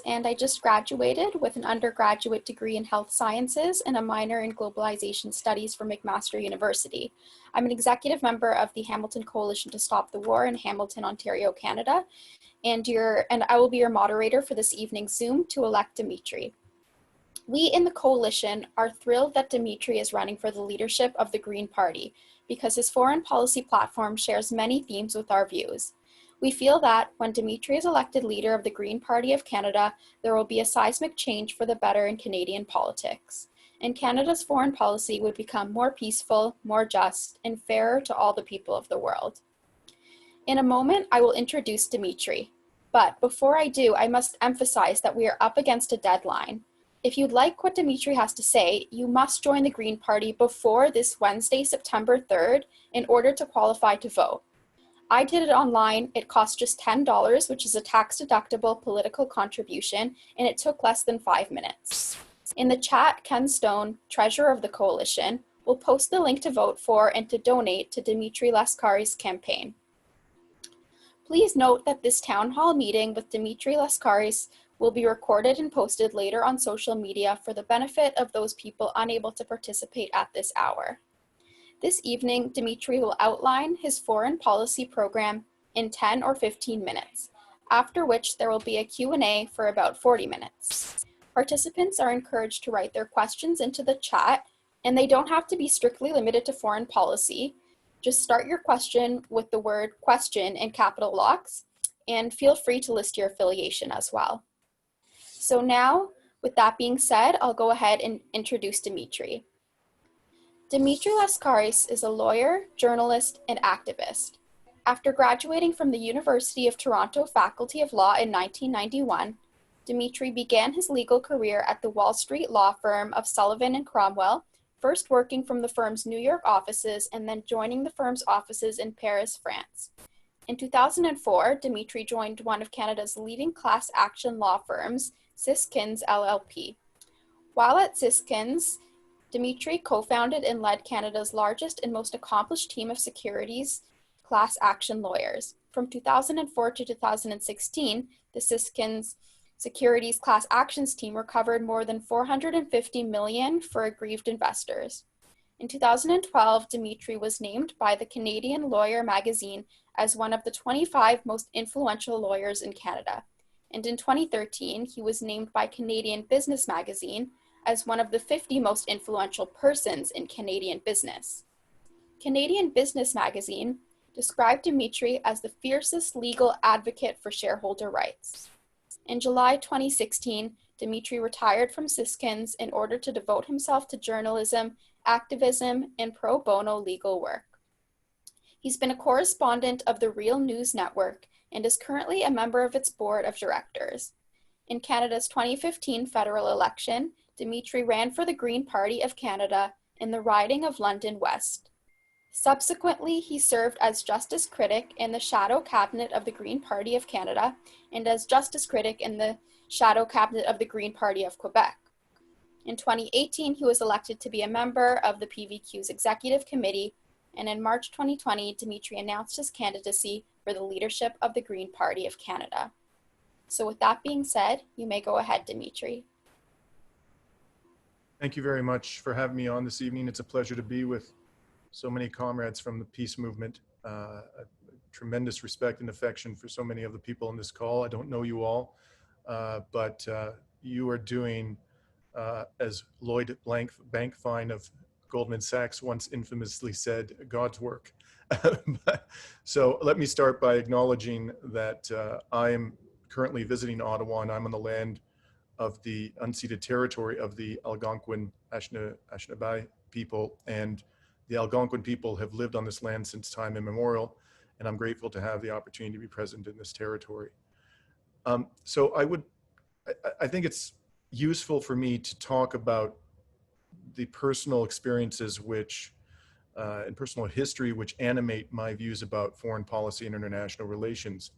and I just graduated with an undergraduate degree in health sciences and a minor in globalization studies from McMaster University. I'm an executive member of the Hamilton Coalition to Stop the War in Hamilton, Ontario, Canada, and I will be your moderator for this evening's Zoom to elect Dimitri. We in the coalition are thrilled that Dimitri is running for the leadership of the Green Party because his foreign policy platform shares many themes with our views. We feel that when Dimitri is elected leader of the Green Party of Canada, there will be a seismic change for the better in Canadian politics, and Canada's foreign policy would become more peaceful, more just, and fairer to all the people of the world. In a moment, I will introduce Dimitri, but before I do, I must emphasize that we are up against a deadline. If you'd like what Dimitri has to say, you must join the Green Party before this Wednesday, September 3rd, in order to qualify to vote. I did it online. It cost just $10, which is a tax-deductible political contribution, and it took less than 5 minutes. In the chat, Ken Stone, treasurer of the coalition, will post the link to vote for and to donate to Dimitri Lascaris' campaign. Please note that this town hall meeting with Dimitri Lascaris will be recorded and posted later on social media for the benefit of those people unable to participate at this hour. This evening, Dimitri will outline his foreign policy program in 10 or 15 minutes, after which there will be a Q&A for about 40 minutes. Participants are encouraged to write their questions into the chat, and they don't have to be strictly limited to foreign policy. Just start your question with the word question in capital locks, and feel free to list your affiliation as well. So now, with that being said, I'll go ahead and introduce Dimitri. Dimitri Lascaris is a lawyer, journalist, and activist. After graduating from the University of Toronto Faculty of Law in 1991, Dimitri began his legal career at the Wall Street law firm of Sullivan and Cromwell, first working from the firm's New York offices and then joining the firm's offices in Paris, France. In 2004, Dimitri joined one of Canada's leading class action law firms, Siskins LLP. While at Siskins, Dimitri co-founded and led Canada's largest and most accomplished team of securities class action lawyers. From 2004 to 2016, the Siskins Securities Class Actions team recovered more than $450 million for aggrieved investors. In 2012, Dimitri was named by the Canadian Lawyer magazine as one of the 25 most influential lawyers in Canada. And in 2013, he was named by Canadian Business magazine as one of the 50 most influential persons in Canadian business. Canadian Business magazine described Dimitri as the fiercest legal advocate for shareholder rights. In July 2016, Dimitri retired from Siskins in order to devote himself to journalism, activism, and pro bono legal work. He's been a correspondent of the Real News Network and is currently a member of its board of directors. In Canada's 2015 federal election, Dimitri ran for the Green Party of Canada in the riding of London West. Subsequently, he served as Justice Critic in the Shadow Cabinet of the Green Party of Canada and as Justice Critic in the Shadow Cabinet of the Green Party of Quebec. In 2018, he was elected to be a member of the PVQ's Executive Committee, and in March 2020, Dimitri announced his candidacy for the leadership of the Green Party of Canada. So with that being said, you may go ahead, Dimitri. Thank you very much for having me on this evening. It's a pleasure to be with so many comrades from the peace movement. A tremendous respect and affection for so many of the people on this call. I don't know you all, but you are doing, as Lloyd Bankfine of Goldman Sachs once infamously said, God's work. So let me start by acknowledging that I am currently visiting Ottawa, and I'm on the land of the unceded territory of the Algonquin Anishinaabe people, and the Algonquin people have lived on this land since time immemorial, and I'm grateful to have the opportunity to be present in this territory. So I think it's useful for me to talk about the personal experiences which, and personal history which animate my views about foreign policy and international relations.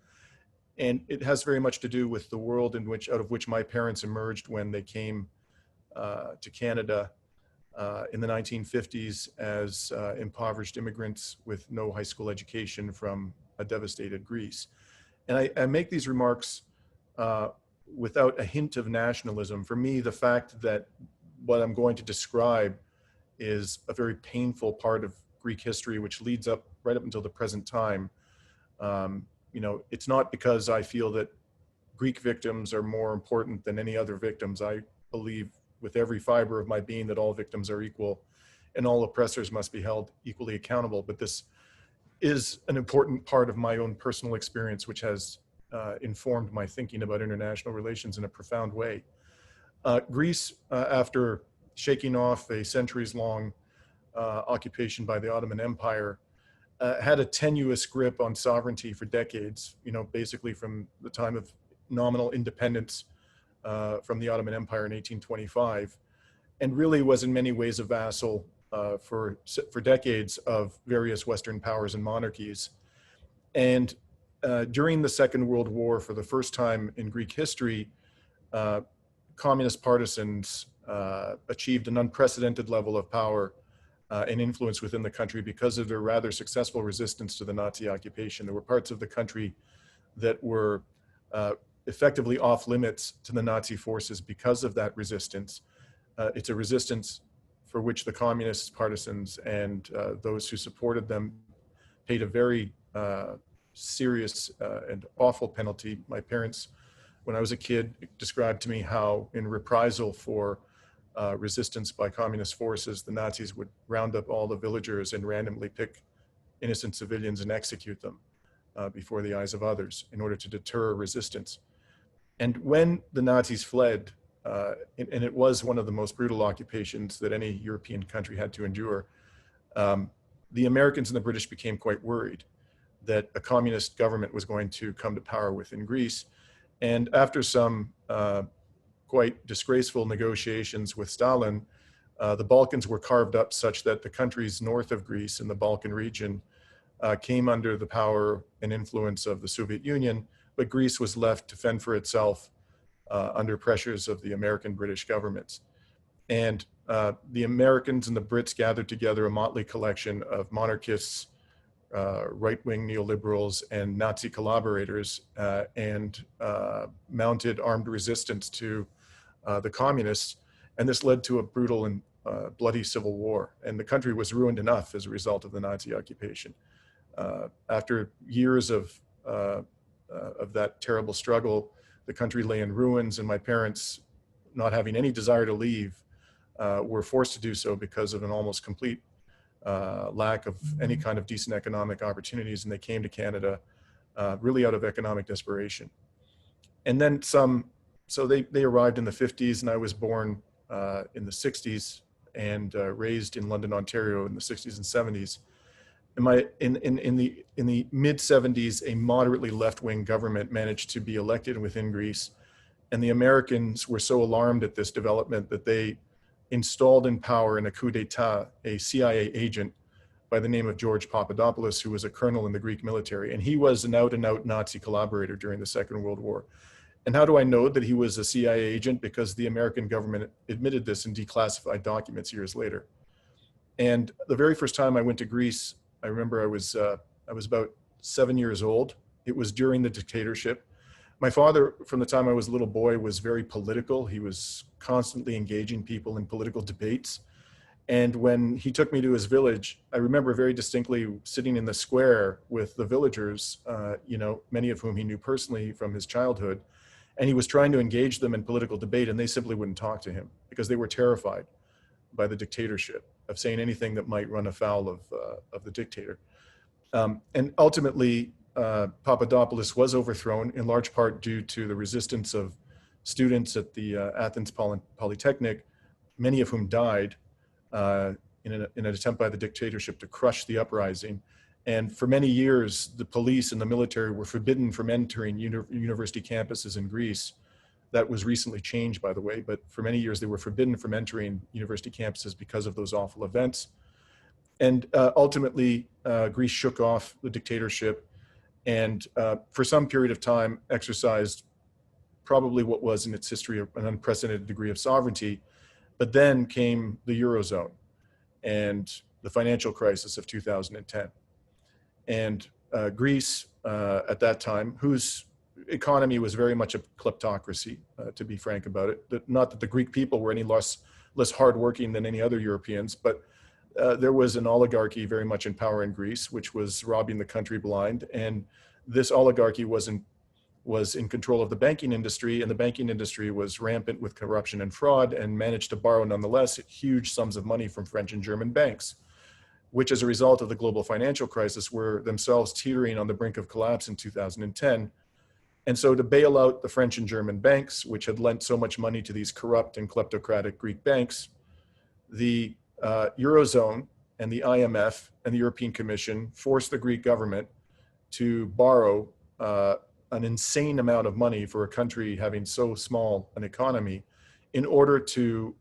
And it has very much to do with the world out of which my parents emerged when they came to Canada in the 1950s as impoverished immigrants with no high school education from a devastated Greece. And I make these remarks without a hint of nationalism. For me, the fact that what I'm going to describe is a very painful part of Greek history, which leads up right up until the present time. You know, it's not because I feel that Greek victims are more important than any other victims. I believe with every fiber of my being that all victims are equal and all oppressors must be held equally accountable. But this is an important part of my own personal experience, which has informed my thinking about international relations in a profound way. Greece, after shaking off a centuries-long occupation by the Ottoman Empire, had a tenuous grip on sovereignty for decades, you know, basically from the time of nominal independence from the Ottoman Empire in 1825, and really was in many ways a vassal for decades of various Western powers and monarchies. And during the Second World War, for the first time in Greek history, communist partisans achieved an unprecedented level of power and influence within the country because of their rather successful resistance to the Nazi occupation. There were parts of the country that were effectively off limits to the Nazi forces because of that resistance. It's a resistance for which the communist partisans and those who supported them paid a very serious and awful penalty. My parents, when I was a kid, described to me how in reprisal for resistance by communist forces, the Nazis would round up all the villagers and randomly pick innocent civilians and execute them before the eyes of others in order to deter resistance. And when the Nazis fled, and it was one of the most brutal occupations that any European country had to endure, the Americans and the British became quite worried that a communist government was going to come to power within Greece. And after some quite disgraceful negotiations with Stalin, the Balkans were carved up such that the countries north of Greece in the Balkan region came under the power and influence of the Soviet Union, but Greece was left to fend for itself under pressures of the American-British governments. And the Americans and the Brits gathered together a motley collection of monarchists, right-wing neoliberals, and Nazi collaborators, and mounted armed resistance to the communists. And this led to a brutal and bloody civil war. And the country was ruined enough as a result of the Nazi occupation. After years of that terrible struggle, the country lay in ruins, and my parents, not having any desire to leave, were forced to do so because of an almost complete lack of any kind of decent economic opportunities, and they came to Canada really out of economic desperation. And then so they arrived in the 50s, and I was born in the 60s and raised in London, Ontario in the 60s and 70s. And in the mid 70s, a moderately left-wing government managed to be elected within Greece, and the Americans were so alarmed at this development that they installed in power in a coup d'etat a CIA agent by the name of George Papadopoulos, who was a colonel in the Greek military, and he was an out-and-out Nazi collaborator during the Second World War. And how do I know that he was a CIA agent? Because the American government admitted this in declassified documents years later. And the very first time I went to Greece, I remember I was about 7 years old. It was during the dictatorship. My father, from the time I was a little boy, was very political. He was constantly engaging people in political debates. And when he took me to his village, I remember very distinctly sitting in the square with the villagers, you know, many of whom he knew personally from his childhood. And he was trying to engage them in political debate, and they simply wouldn't talk to him because they were terrified by the dictatorship, of saying anything that might run afoul of the dictator. And ultimately, Papadopoulos was overthrown in large part due to the resistance of students at the Athens Polytechnic, many of whom died in an attempt by the dictatorship to crush the uprising. And for many years, the police and the military were forbidden from entering university campuses in Greece. That was recently changed, by the way, but for many years they were forbidden from entering university campuses because of those awful events. And ultimately, Greece shook off the dictatorship and for some period of time exercised probably what was in its history an unprecedented degree of sovereignty. But then came the Eurozone and the financial crisis of 2010. And Greece at that time, whose economy was very much a kleptocracy, to be frank about it. Not that the Greek people were any less hardworking than any other Europeans, but there was an oligarchy very much in power in Greece, which was robbing the country blind. And this oligarchy was in control of the banking industry, and the banking industry was rampant with corruption and fraud, and managed to borrow nonetheless huge sums of money from French and German banks, which as a result of the global financial crisis were themselves teetering on the brink of collapse in 2010. And so to bail out the French and German banks, which had lent so much money to these corrupt and kleptocratic Greek banks, the Eurozone and the IMF and the European Commission forced the Greek government to borrow an insane amount of money for a country having so small an economy in order to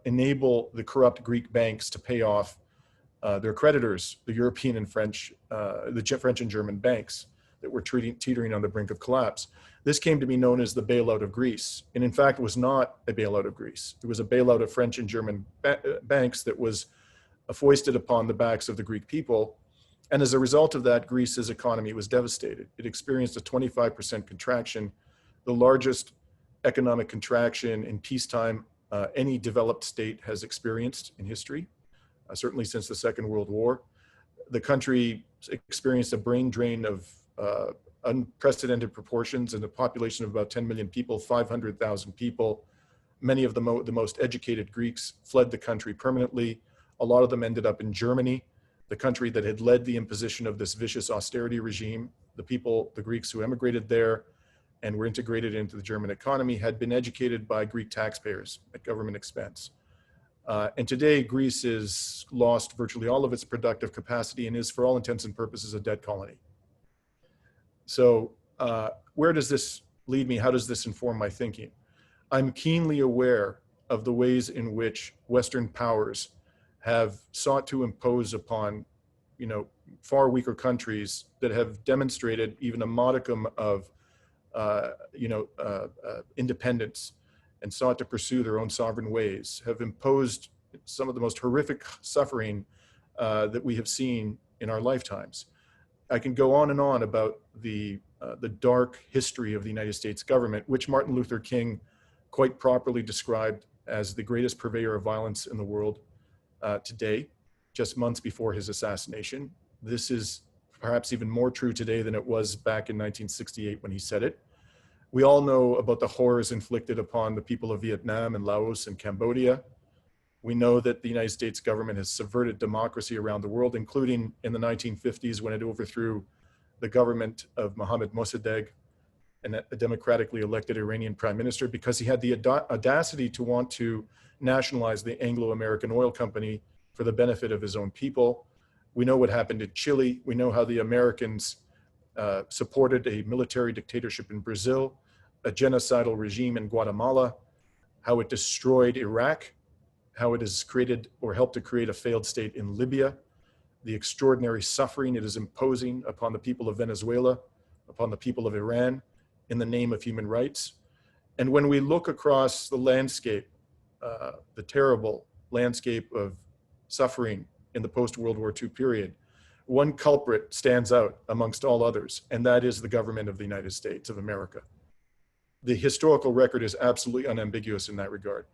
enable the corrupt Greek banks to pay off their creditors, the European and French, the French and German banks that were teetering on the brink of collapse. This came to be known as the bailout of Greece. And in fact, it was not a bailout of Greece. It was a bailout of French and German banks that was foisted upon the backs of the Greek people. And as a result of that, Greece's economy was devastated. It experienced a 25% contraction, the largest economic contraction in peacetime any developed state has experienced in history, certainly since the Second World War. The country experienced a brain drain of unprecedented proportions, and a population of about 10 million people, 500,000 people. Many of the most educated Greeks fled the country permanently. A lot of them ended up in Germany, the country that had led the imposition of this vicious austerity regime. The Greeks who emigrated there and were integrated into the German economy had been educated by Greek taxpayers at government expense. And today, Greece has lost virtually all of its productive capacity and is, for all intents and purposes, a debt colony. So where does this lead me? How does this inform my thinking? I'm keenly aware of the ways in which Western powers have sought to impose upon, far weaker countries that have demonstrated even a modicum of, independence and sought to pursue their own sovereign ways, have imposed some of the most horrific suffering that we have seen in our lifetimes. I can go on and on about the dark history of the United States government, which Martin Luther King quite properly described as the greatest purveyor of violence in the world today, just months before his assassination. This is perhaps even more true today than it was back in 1968 when he said it. We all know about the horrors inflicted upon the people of Vietnam and Laos and Cambodia. We know that the United States government has subverted democracy around the world, including in the 1950s when it overthrew the government of Mohammad Mossadegh, a democratically elected Iranian prime minister, because he had the audacity to want to nationalize the Anglo-American oil company for the benefit of his own people. We know what happened in Chile. We know how the Americans supported a military dictatorship in Brazil, a genocidal regime in Guatemala, how it destroyed Iraq, how it has created or helped to create a failed state in Libya, the extraordinary suffering it is imposing upon the people of Venezuela, upon the people of Iran, in the name of human rights. And when we look across the landscape, the terrible landscape of suffering in the post-World War II period, one culprit stands out amongst all others, and that is the government of the United States of America. The historical record is absolutely unambiguous in that regard.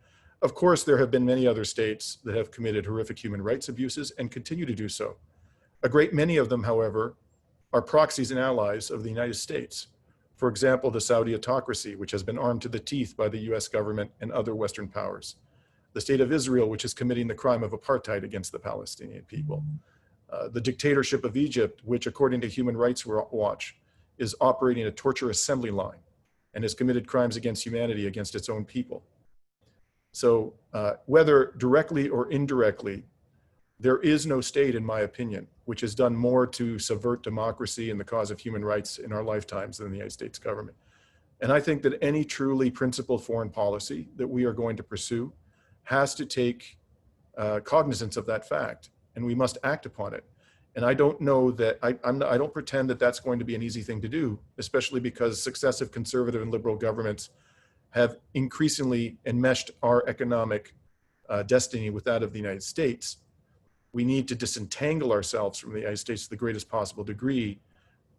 Of course, there have been many other states that have committed horrific human rights abuses and continue to do so. A great many of them, however, are proxies and allies of the United States. For example, the Saudi autocracy, which has been armed to the teeth by the US government and other Western powers. The state of Israel, which is committing the crime of apartheid against the Palestinian people. The dictatorship of Egypt, which according to Human Rights Watch, is operating a torture assembly line and has committed crimes against humanity against its own people. So whether directly or indirectly, there is no state, in my opinion, which has done more to subvert democracy and the cause of human rights in our lifetimes than the United States government. And I think that any truly principled foreign policy that we are going to pursue has to take cognizance of that fact, and we must act upon it. And I don't know that, I don't pretend that that's going to be an easy thing to do, especially because successive conservative and liberal governments have increasingly enmeshed our economic destiny with that of the United States. We need to disentangle ourselves from the United States to the greatest possible degree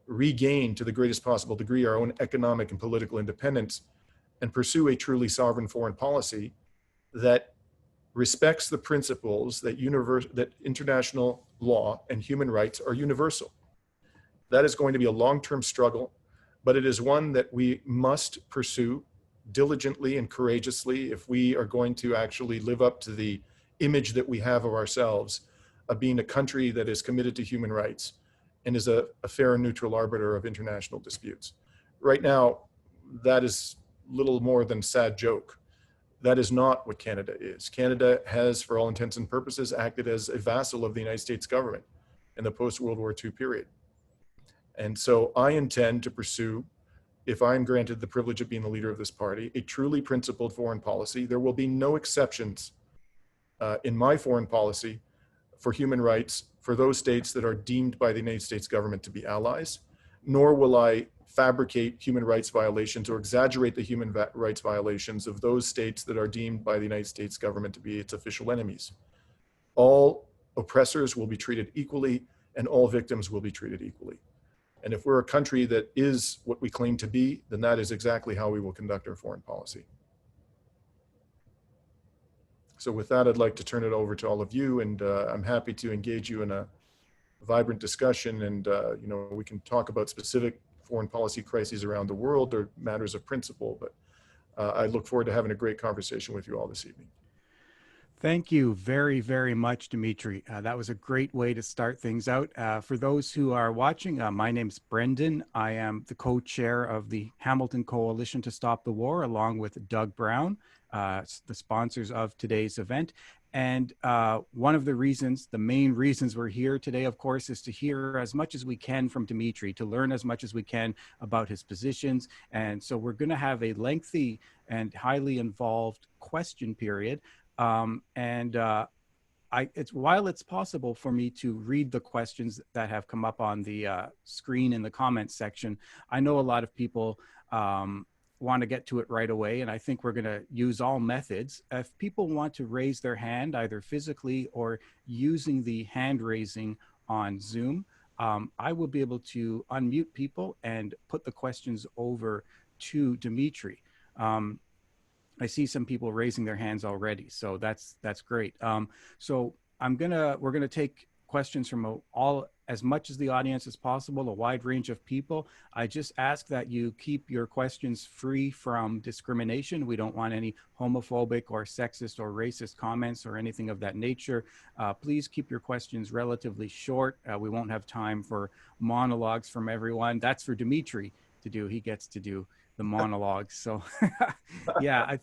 regain to the greatest possible degree our own economic and political independence and pursue a truly sovereign foreign policy that respects the principles that international law and human rights are universal. That is going to be a long-term struggle, but it is one that we must pursue diligently and courageously if we are going to actually live up to the image that we have of ourselves of being a country that is committed to human rights and is a fair and neutral arbiter of international disputes. Right now, that is little more than a sad joke. That is not what Canada is. Canada has, for all intents and purposes, acted as a vassal of the United States government in the post-World War II period. And so I intend to pursue, if I am granted the privilege of being the leader of this party, a truly principled foreign policy. There will be no exceptions in my foreign policy for human rights for those states that are deemed by the United States government to be allies, nor will I fabricate human rights violations or exaggerate the human rights violations of those states that are deemed by the United States government to be its official enemies. All oppressors will be treated equally and all victims will be treated equally. And if we're a country that is what we claim to be, then that is exactly how we will conduct our foreign policy. So with that, I'd like to turn it over to all of you, and I'm happy to engage you in a vibrant discussion, and we can talk about specific foreign policy crises around the world or matters of principle, but I look forward to having a great conversation with you all this evening. Thank you very, very much, Dimitri. That was a great way to start things out. For those who are watching, my name's Brendan. I am the co-chair of the Hamilton Coalition to Stop the War, along with Doug Brown, the sponsors of today's event. And one of the reasons, the main reasons we're here today, of course, is to hear as much as we can from Dimitri, to learn as much as we can about his positions. And so we're going to have a lengthy and highly involved question period. While it's possible for me to read the questions that have come up on the screen in the comments section, I know a lot of people want to get to it right away, and I think we're going to use all methods. If people want to raise their hand, either physically or using the hand raising on Zoom, I will be able to unmute people and put the questions over to Dimitri. I see some people raising their hands already, so that's great. So we're gonna take questions from as much as the audience as possible, a wide range of people. I just ask that you keep your questions free from discrimination. We don't want any homophobic or sexist or racist comments or anything of that nature. Please keep your questions relatively short. We won't have time for monologues from everyone. That's for Dimitri to do. He gets to do the monologues. So yeah,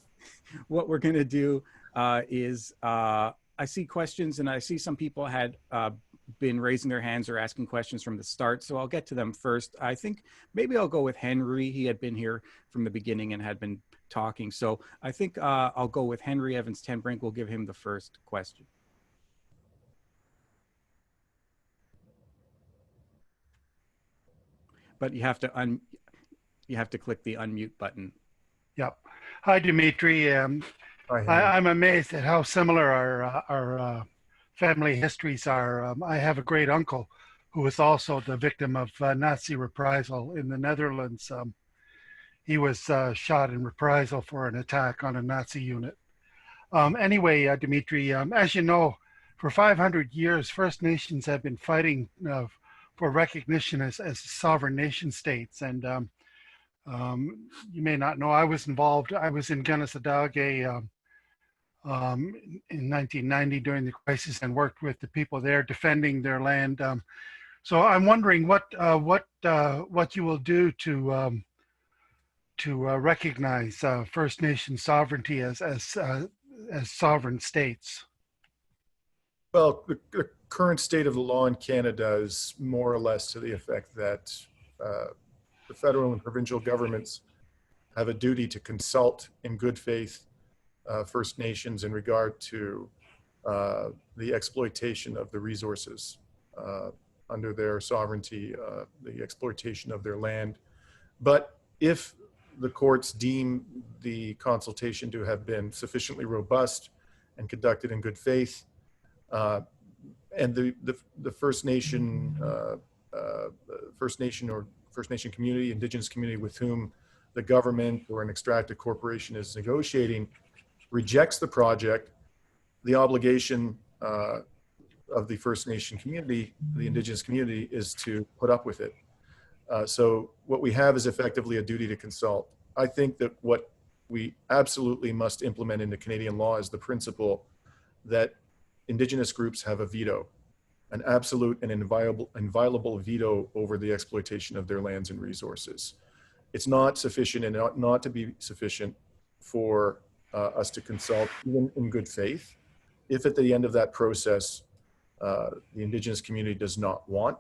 what we're going to do is I see questions, and I see some people had been raising their hands or asking questions from the start. So I'll get to them first. I think maybe I'll go with Henry. He had been here from the beginning and had been talking. So I think I'll go with Henry Evans-Tenbrinke. We'll give him the first question. But you have to click the unmute button. Yep. Hi, Dimitri. I'm amazed at how similar our family histories are. I have a great uncle who was also the victim of Nazi reprisal in the Netherlands. He was shot in reprisal for an attack on a Nazi unit. Anyway, Dimitri, as you know, for 500 years, First Nations have been fighting for recognition as sovereign nation states. And you may not know, I was involved. I was in Gunnesadage in 1990 during the crisis and worked with the people there defending their land. So I'm wondering what you will do to recognize First Nation sovereignty as sovereign states. Well, the current state of the law in Canada is more or less to the effect that the federal and provincial governments have a duty to consult in good faith First Nations in regard to the exploitation of the resources under their sovereignty, the exploitation of their land. But if the courts deem the consultation to have been sufficiently robust and conducted in good faith, and the First Nation First Nation or First Nation community, Indigenous community with whom the government or an extractive corporation is negotiating rejects the project, the obligation of the First Nation community, the Indigenous community, is to put up with it. So what we have is effectively a duty to consult. I think that what we absolutely must implement into Canadian law is the principle that Indigenous groups have a veto, an absolute and inviolable veto over the exploitation of their lands and resources. It's not sufficient and not to be sufficient for us to consult, even in good faith, if at the end of that process, the Indigenous community does not want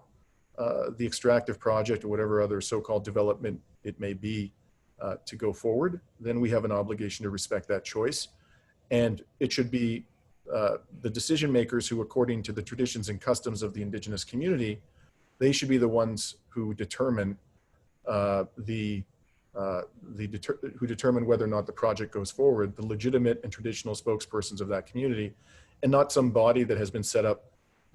the extractive project or whatever other so-called development it may be to go forward, then we have an obligation to respect that choice. And it should be the decision makers who, according to the traditions and customs of the Indigenous community, they should be the ones who determine who determine whether or not the project goes forward, the legitimate and traditional spokespersons of that community, and not some body that has been set up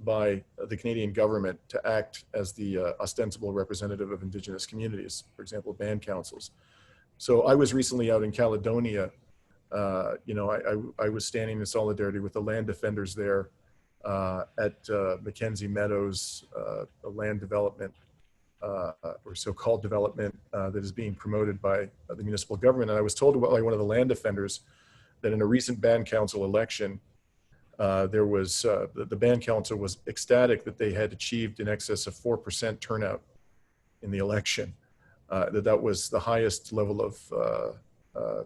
by the Canadian government to act as the ostensible representative of Indigenous communities, for example, band councils. So I was recently out in Caledonia. I was standing in solidarity with the land defenders there at Mackenzie Meadows, a land development or so-called development that is being promoted by the municipal government. And I was told by one of the land defenders that in a recent band council election, there was the band council was ecstatic that they had achieved in excess of 4% turnout in the election. That was the highest level of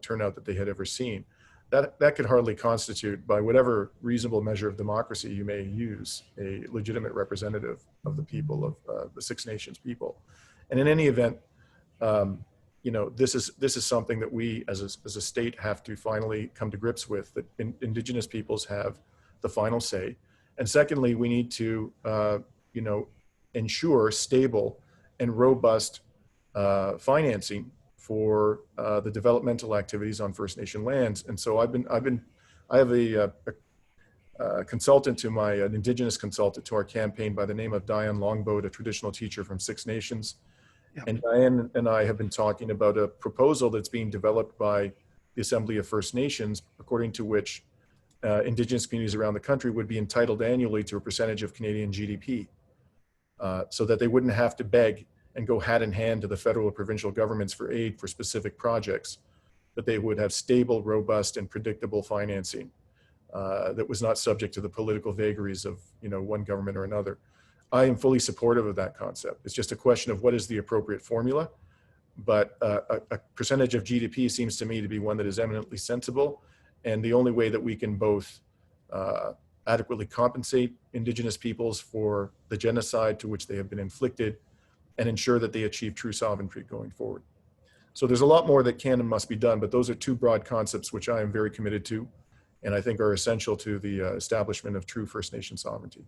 turnout that they had ever seen. That could hardly constitute, by whatever reasonable measure of democracy you may use, a legitimate representative of the people of the Six Nations people. And in any event, this is something that we as a state have to finally come to grips with, that Indigenous peoples have the final say. And secondly, we need to ensure stable and robust financing for the developmental activities on First Nation lands. And so I have a consultant to an Indigenous consultant to our campaign by the name of Diane Longboat, a traditional teacher from Six Nations. Yep. And Diane and I have been talking about a proposal that's being developed by the Assembly of First Nations, according to which Indigenous communities around the country would be entitled annually to a percentage of Canadian GDP, so that they wouldn't have to beg and go hat in hand to the federal or provincial governments for aid for specific projects, but they would have stable, robust, and predictable financing that was not subject to the political vagaries of one government or another. I am fully supportive of that concept. It's just a question of what is the appropriate formula, but a percentage of GDP seems to me to be one that is eminently sensible, and the only way that we can both adequately compensate Indigenous peoples for the genocide to which they have been inflicted and ensure that they achieve true sovereignty going forward. So there's a lot more that can and must be done, but those are two broad concepts which I am very committed to and I think are essential to the establishment of true First Nation sovereignty.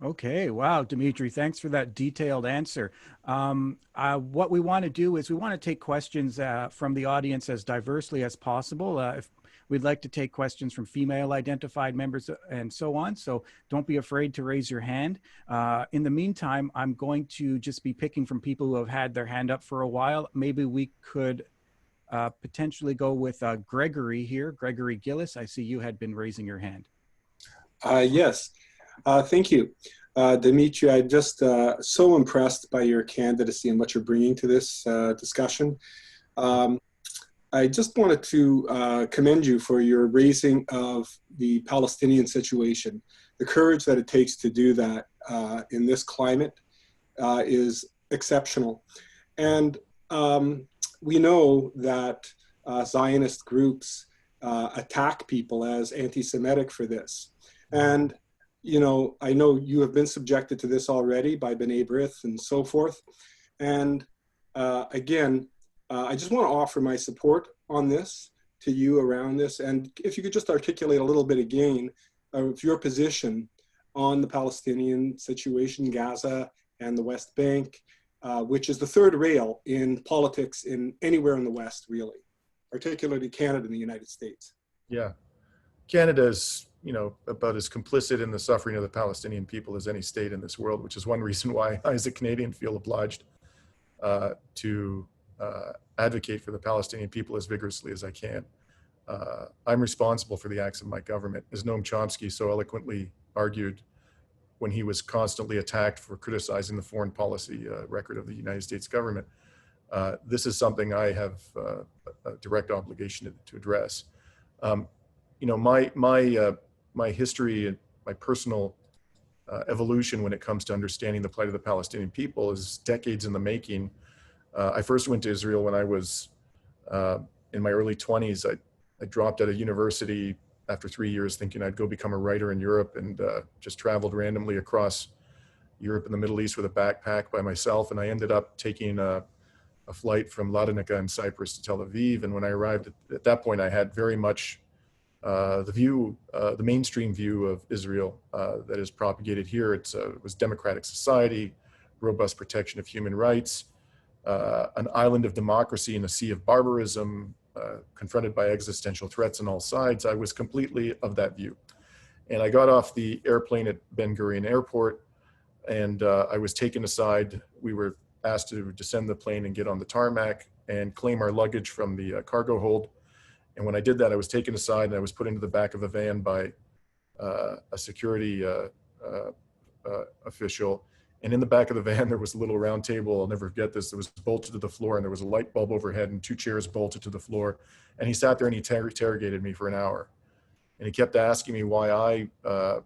Okay. Wow, Dimitri, thanks for that detailed answer. What we want to do is we want to take questions from the audience as diversely as possible. If we'd like to take questions from female identified members and so on. So don't be afraid to raise your hand. In the meantime, I'm going to just be picking from people who have had their hand up for a while. Maybe we could potentially go with Gregory here. Gregory Gillis, I see you had been raising your hand. Yes, thank you. Dimitri, I'm just so impressed by your candidacy and what you're bringing to this discussion. I just wanted to commend you for your raising of the Palestinian situation. The courage that it takes to do that in this climate is exceptional. And we know that Zionist groups attack people as anti-Semitic for this. And, I know you have been subjected to this already by B'nai B'rith and so forth. And again, I just want to offer my support on this to you around this. And if you could just articulate a little bit again of your position on the Palestinian situation, Gaza and the West Bank, which is the third rail in politics in anywhere in the West, really, particularly Canada and the United States. Yeah. Canada is about as complicit in the suffering of the Palestinian people as any state in this world, which is one reason why I, as a Canadian, feel obliged to advocate for the Palestinian people as vigorously as I can. I'm responsible for the acts of my government, as Noam Chomsky so eloquently argued when he was constantly attacked for criticizing the foreign policy record of the United States government. This is something I have a direct obligation to address. My history and my personal evolution when it comes to understanding the plight of the Palestinian people is decades in the making. I first went to Israel when I was in my early 20s. I dropped out of university after 3 years thinking I'd go become a writer in Europe, and just traveled randomly across Europe and the Middle East with a backpack by myself. And I ended up taking a flight from Larnaca in Cyprus to Tel Aviv. And when I arrived at that point, I had very much the mainstream view of Israel that is propagated here. It was democratic society, robust protection of human rights, an island of democracy in a sea of barbarism, confronted by existential threats on all sides. I was completely of that view. And I got off the airplane at Ben Gurion Airport, and I was taken aside. We were asked to descend the plane and get on the tarmac and claim our luggage from the cargo hold. And when I did that, I was taken aside and I was put into the back of a van by a security official. And in the back of the van, there was a little round table. I'll never forget this. It was bolted to the floor, and there was a light bulb overhead and 2 chairs bolted to the floor. And he sat there and he interrogated me for an hour. And he kept asking me why I, a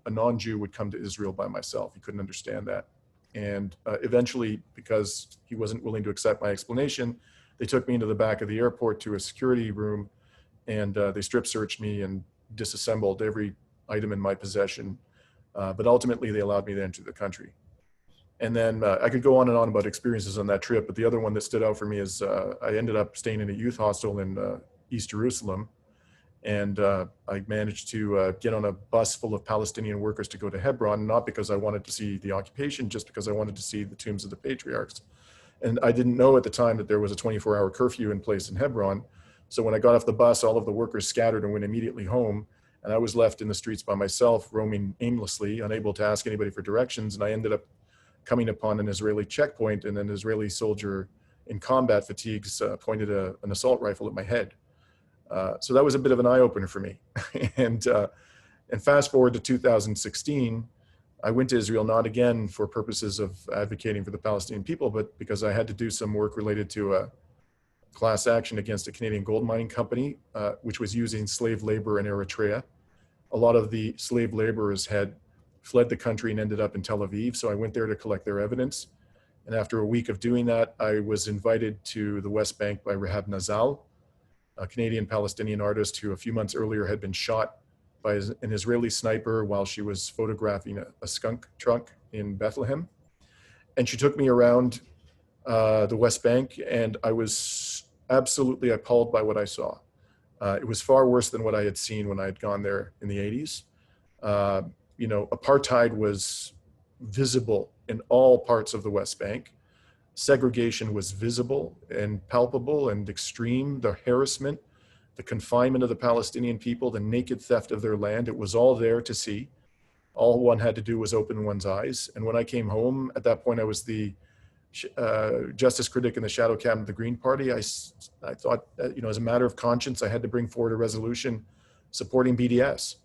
non-Jew would come to Israel by myself. He couldn't understand that. And eventually, because he wasn't willing to accept my explanation, they took me into the back of the airport to a security room, and they strip searched me and disassembled every item in my possession. But ultimately, they allowed me to enter the country. And then I could go on and on about experiences on that trip, but the other one that stood out for me is I ended up staying in a youth hostel in East Jerusalem. And I managed to get on a bus full of Palestinian workers to go to Hebron, not because I wanted to see the occupation, just because I wanted to see the tombs of the patriarchs. And I didn't know at the time that there was a 24-hour curfew in place in Hebron. So when I got off the bus, all of the workers scattered and went immediately home. And I was left in the streets by myself, roaming aimlessly, unable to ask anybody for directions. And I ended up coming upon an Israeli checkpoint, and an Israeli soldier in combat fatigues pointed an assault rifle at my head. So that was a bit of an eye-opener for me. And fast forward to 2016, I went to Israel not again for purposes of advocating for the Palestinian people, but because I had to do some work related to a class action against a Canadian gold mining company, which was using slave labor in Eritrea. A lot of the slave laborers had fled the country and ended up in Tel Aviv. So I went there to collect their evidence. And after a week of doing that, I was invited to the West Bank by Rahab Nazal, a Canadian Palestinian artist who a few months earlier had been shot by an Israeli sniper while she was photographing a skunk trunk in Bethlehem. And she took me around the West Bank, and I was absolutely appalled by what I saw. It was far worse than what I had seen when I had gone there in the 80s. Apartheid was visible in all parts of the West Bank. Segregation was visible and palpable and extreme. The harassment, the confinement of the Palestinian people, the naked theft of their land, it was all there to see. All one had to do was open one's eyes. And when I came home, at that point, I was the justice critic in the shadow cabinet of the Green Party. I thought, as a matter of conscience, I had to bring forward a resolution supporting BDS.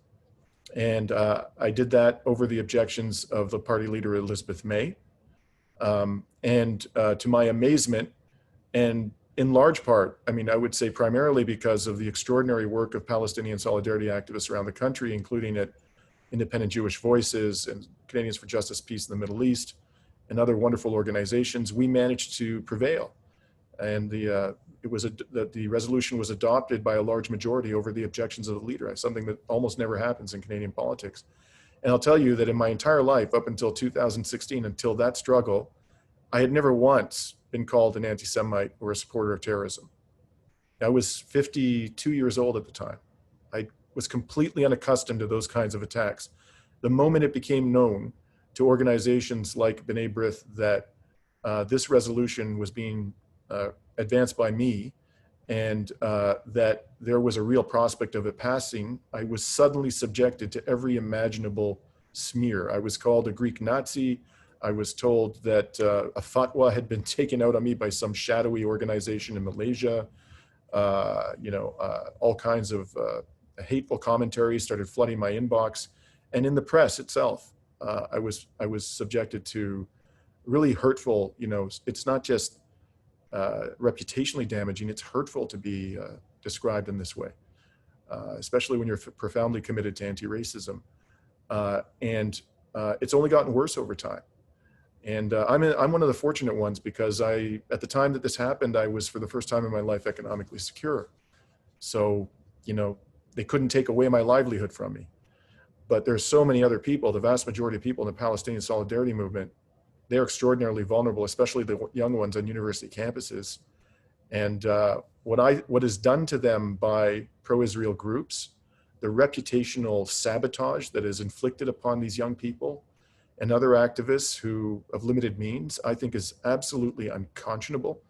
And I did that over the objections of the party leader, Elizabeth May. And to my amazement, and in large part, I would say primarily because of the extraordinary work of Palestinian solidarity activists around the country, including at Independent Jewish Voices and Canadians for Justice, Peace in the Middle East, and other wonderful organizations, we managed to prevail. And the resolution was adopted by a large majority over the objections of the leader, something that almost never happens in Canadian politics. And I'll tell you that in my entire life, up until 2016, until that struggle, I had never once been called an anti-Semite or a supporter of terrorism. I was 52 years old at the time. I was completely unaccustomed to those kinds of attacks. The moment it became known to organizations like B'nai B'rith that this resolution was being advanced by me and that there was a real prospect of it passing, I was suddenly subjected to every imaginable smear. I was called a Greek Nazi. I was told that a fatwa had been taken out on me by some shadowy organization in Malaysia. All kinds of hateful commentaries started flooding my inbox, and in the press itself, I was subjected to really hurtful. It's not just reputationally damaging; it's hurtful to be described in this way, especially when you're profoundly committed to anti-racism. And it's only gotten worse over time. And I'm one of the fortunate ones because at the time that this happened, I was for the first time in my life economically secure. So, they couldn't take away my livelihood from me. But there's so many other people, the vast majority of people in the Palestinian Solidarity Movement, they're extraordinarily vulnerable, especially the young ones on university campuses. And what is done to them by pro-Israel groups, the reputational sabotage that is inflicted upon these young people and other activists who of limited means, I think is absolutely unconscionable.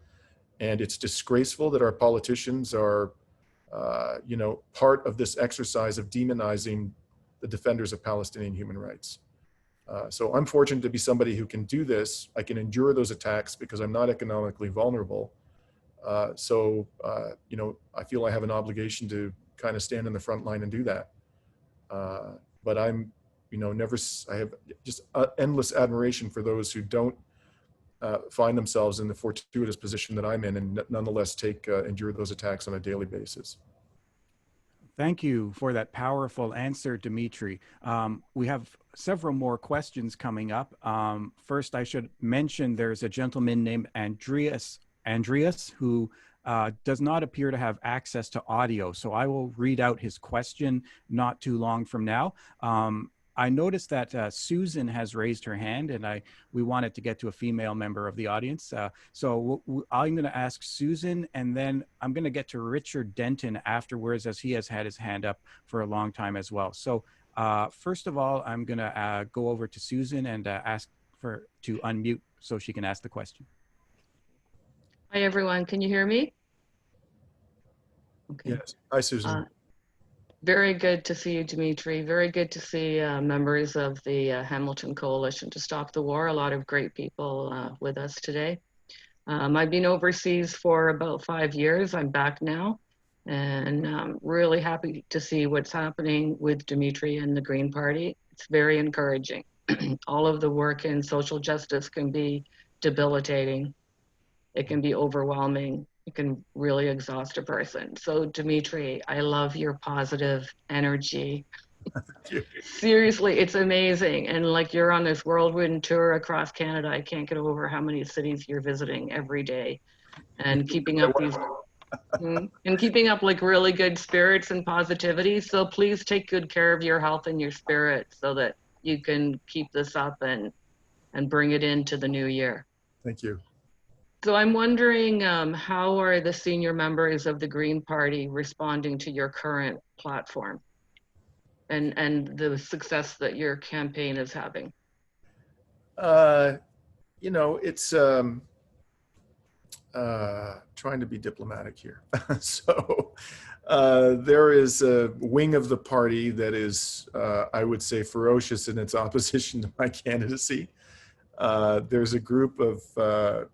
And it's disgraceful that our politicians are, part of this exercise of demonizing the defenders of Palestinian human rights. So I'm fortunate to be somebody who can do this. I can endure those attacks because I'm not economically vulnerable. I feel I have an obligation to kind of stand in the front line and do that. But I'm, I have just endless admiration for those who don't find themselves in the fortuitous position that I'm in and nonetheless endure those attacks on a daily basis. Thank you for that powerful answer, Dimitri. We have several more questions coming up. First, I should mention there's a gentleman named Andreas who does not appear to have access to audio. So I will read out his question not too long from now. I noticed that Susan has raised her hand, and we wanted to get to a female member of the audience. So I'm going to ask Susan, and then I'm going to get to Richard Denton afterwards, as he has had his hand up for a long time as well. So first of all, I'm going to go over to Susan and ask her to unmute so she can ask the question. Hi, everyone. Can you hear me? Okay. Yes. Hi, Susan. Very good to see you, Dimitri. Very good to see members of the Hamilton Coalition to Stop the War. A lot of great people with us today. I've been overseas for about 5 years. I'm back now, and I'm really happy to see what's happening with Dimitri and the Green Party. It's very encouraging. All of the work in social justice can be debilitating. It can be overwhelming. It can really exhaust a person. So Dimitri, I love your positive energy. Seriously, it's amazing. And like, you're on this whirlwind tour across Canada. I can't get over how many cities you're visiting every day, and keeping up like really good spirits and positivity. So please take good care of your health and your spirit so that you can keep this up and bring it into the new year. Thank you. So I'm wondering, how are the senior members of the Green Party responding to your current platform and the success that your campaign is having? It's trying to be diplomatic here. So there is a wing of the party that is, I would say, ferocious in its opposition to my candidacy. There's a group of,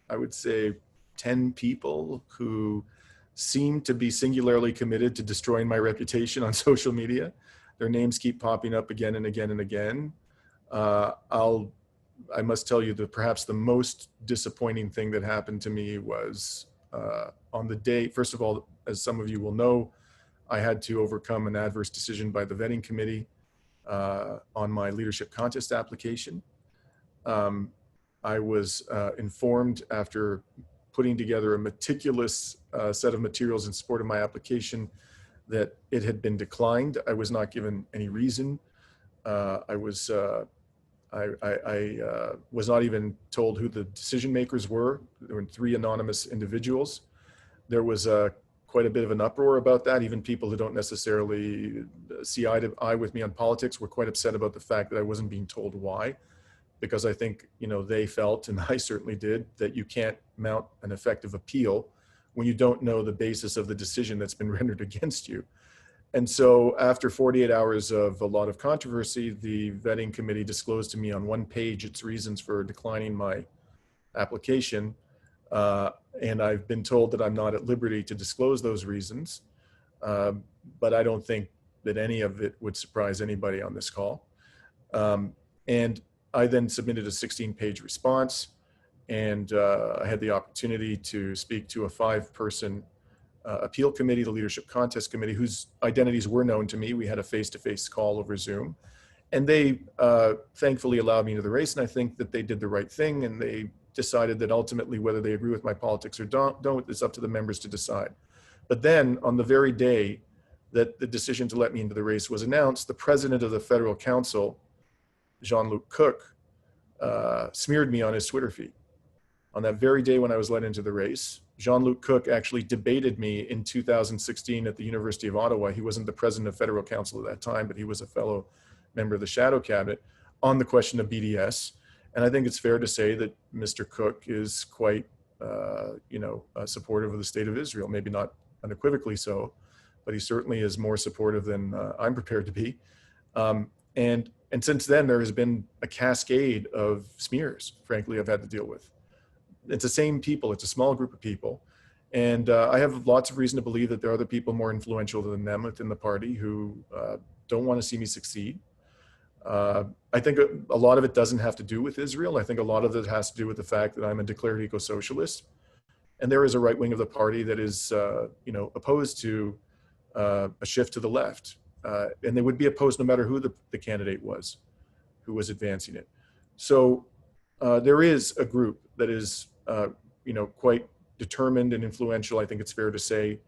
I would say, 10 people who seem to be singularly committed to destroying my reputation on social media. Their names keep popping up again and again and again. I must tell you that perhaps the most disappointing thing that happened to me was on the day, first of all, as some of you will know, I had to overcome an adverse decision by the vetting committee on my leadership contest application. I was informed after putting together a meticulous set of materials in support of my application that it had been declined. I was not given any reason. I was not even told who the decision makers were. There were 3 anonymous individuals. There was quite a bit of an uproar about that. Even people who don't necessarily see eye to eye with me on politics were quite upset about the fact that I wasn't being told why. Because I think, they felt, and I certainly did, that you can't mount an effective appeal when you don't know the basis of the decision that's been rendered against you. And so after 48 hours of a lot of controversy, the vetting committee disclosed to me on one page its reasons for declining my application. And I've been told that I'm not at liberty to disclose those reasons. But I don't think that any of it would surprise anybody on this call. And I then submitted a 16-page response, and I had the opportunity to speak to a 5-person appeal committee, the leadership contest committee, whose identities were known to me. We had a face-to-face call over Zoom, and they thankfully allowed me into the race. And I think that they did the right thing, and they decided that ultimately whether they agree with my politics or don't, it's up to the members to decide. But then on the very day that the decision to let me into the race was announced, the president of the Federal Council, Jean-Luc Cook, smeared me on his Twitter feed. On that very day when I was let into the race, Jean-Luc Cook actually debated me in 2016 at the University of Ottawa. He wasn't the president of Federal Council at that time, but he was a fellow member of the Shadow Cabinet on the question of BDS. And I think it's fair to say that Mr. Cook is quite, supportive of the state of Israel. Maybe not unequivocally so, but he certainly is more supportive than I'm prepared to be. And since then, there has been a cascade of smears, frankly, I've had to deal with. It's the same people, it's a small group of people. And I have lots of reason to believe that there are other people more influential than them within the party who don't want to see me succeed. I think a lot of it doesn't have to do with Israel. I think a lot of it has to do with the fact that I'm a declared eco-socialist. And there is a right wing of the party that is, opposed to a shift to the left. And they would be opposed no matter who the candidate was who was advancing it. So there is a group that is, quite determined and influential, I think it's fair to say,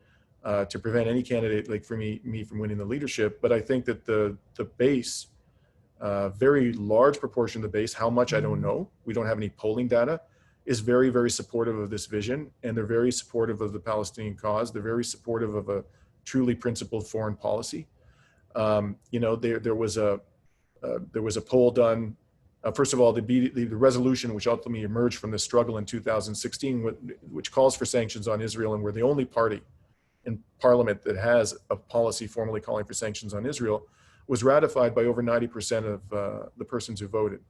to prevent any candidate like for me from winning the leadership. But I think that the base, very large proportion of the base, how much I don't know, we don't have any polling data, is very, very supportive of this vision. And they're very supportive of the Palestinian cause. They're very supportive of a truly principled foreign policy. There was a poll done. First of all, the resolution which ultimately emerged from this struggle in 2016, which calls for sanctions on Israel, and we're the only party in Parliament that has a policy formally calling for sanctions on Israel, was ratified by over 90% of the persons who voted,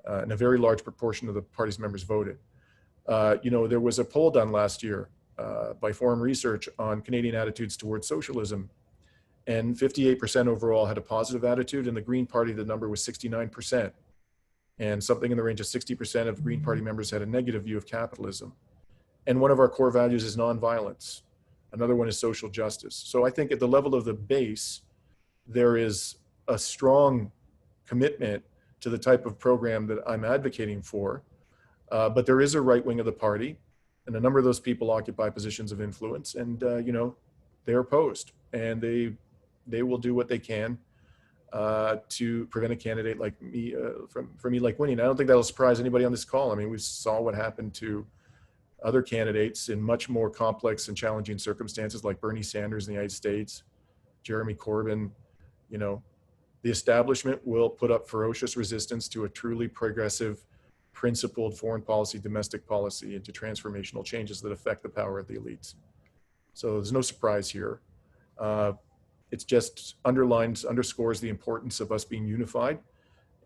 and a very large proportion of the party's members voted. There was a poll done last year by Forum Research on Canadian attitudes towards socialism, and 58% overall had a positive attitude. In the Green Party, the number was 69%. And something in the range of 60% of Green Party members had a negative view of capitalism. And one of our core values is nonviolence. Another one is social justice. So I think at the level of the base, there is a strong commitment to the type of program that I'm advocating for. But there is a right wing of the party, and a number of those people occupy positions of influence, and they're opposed, and they will do what they can to prevent a candidate like me from me winning. I don't think that'll surprise anybody on this call. I mean, we saw what happened to other candidates in much more complex and challenging circumstances, like Bernie Sanders in the United States, Jeremy Corbyn. The establishment will put up ferocious resistance to a truly progressive, principled foreign policy, domestic policy, and to transformational changes that affect the power of the elites. So there's no surprise here. It just underscores the importance of us being unified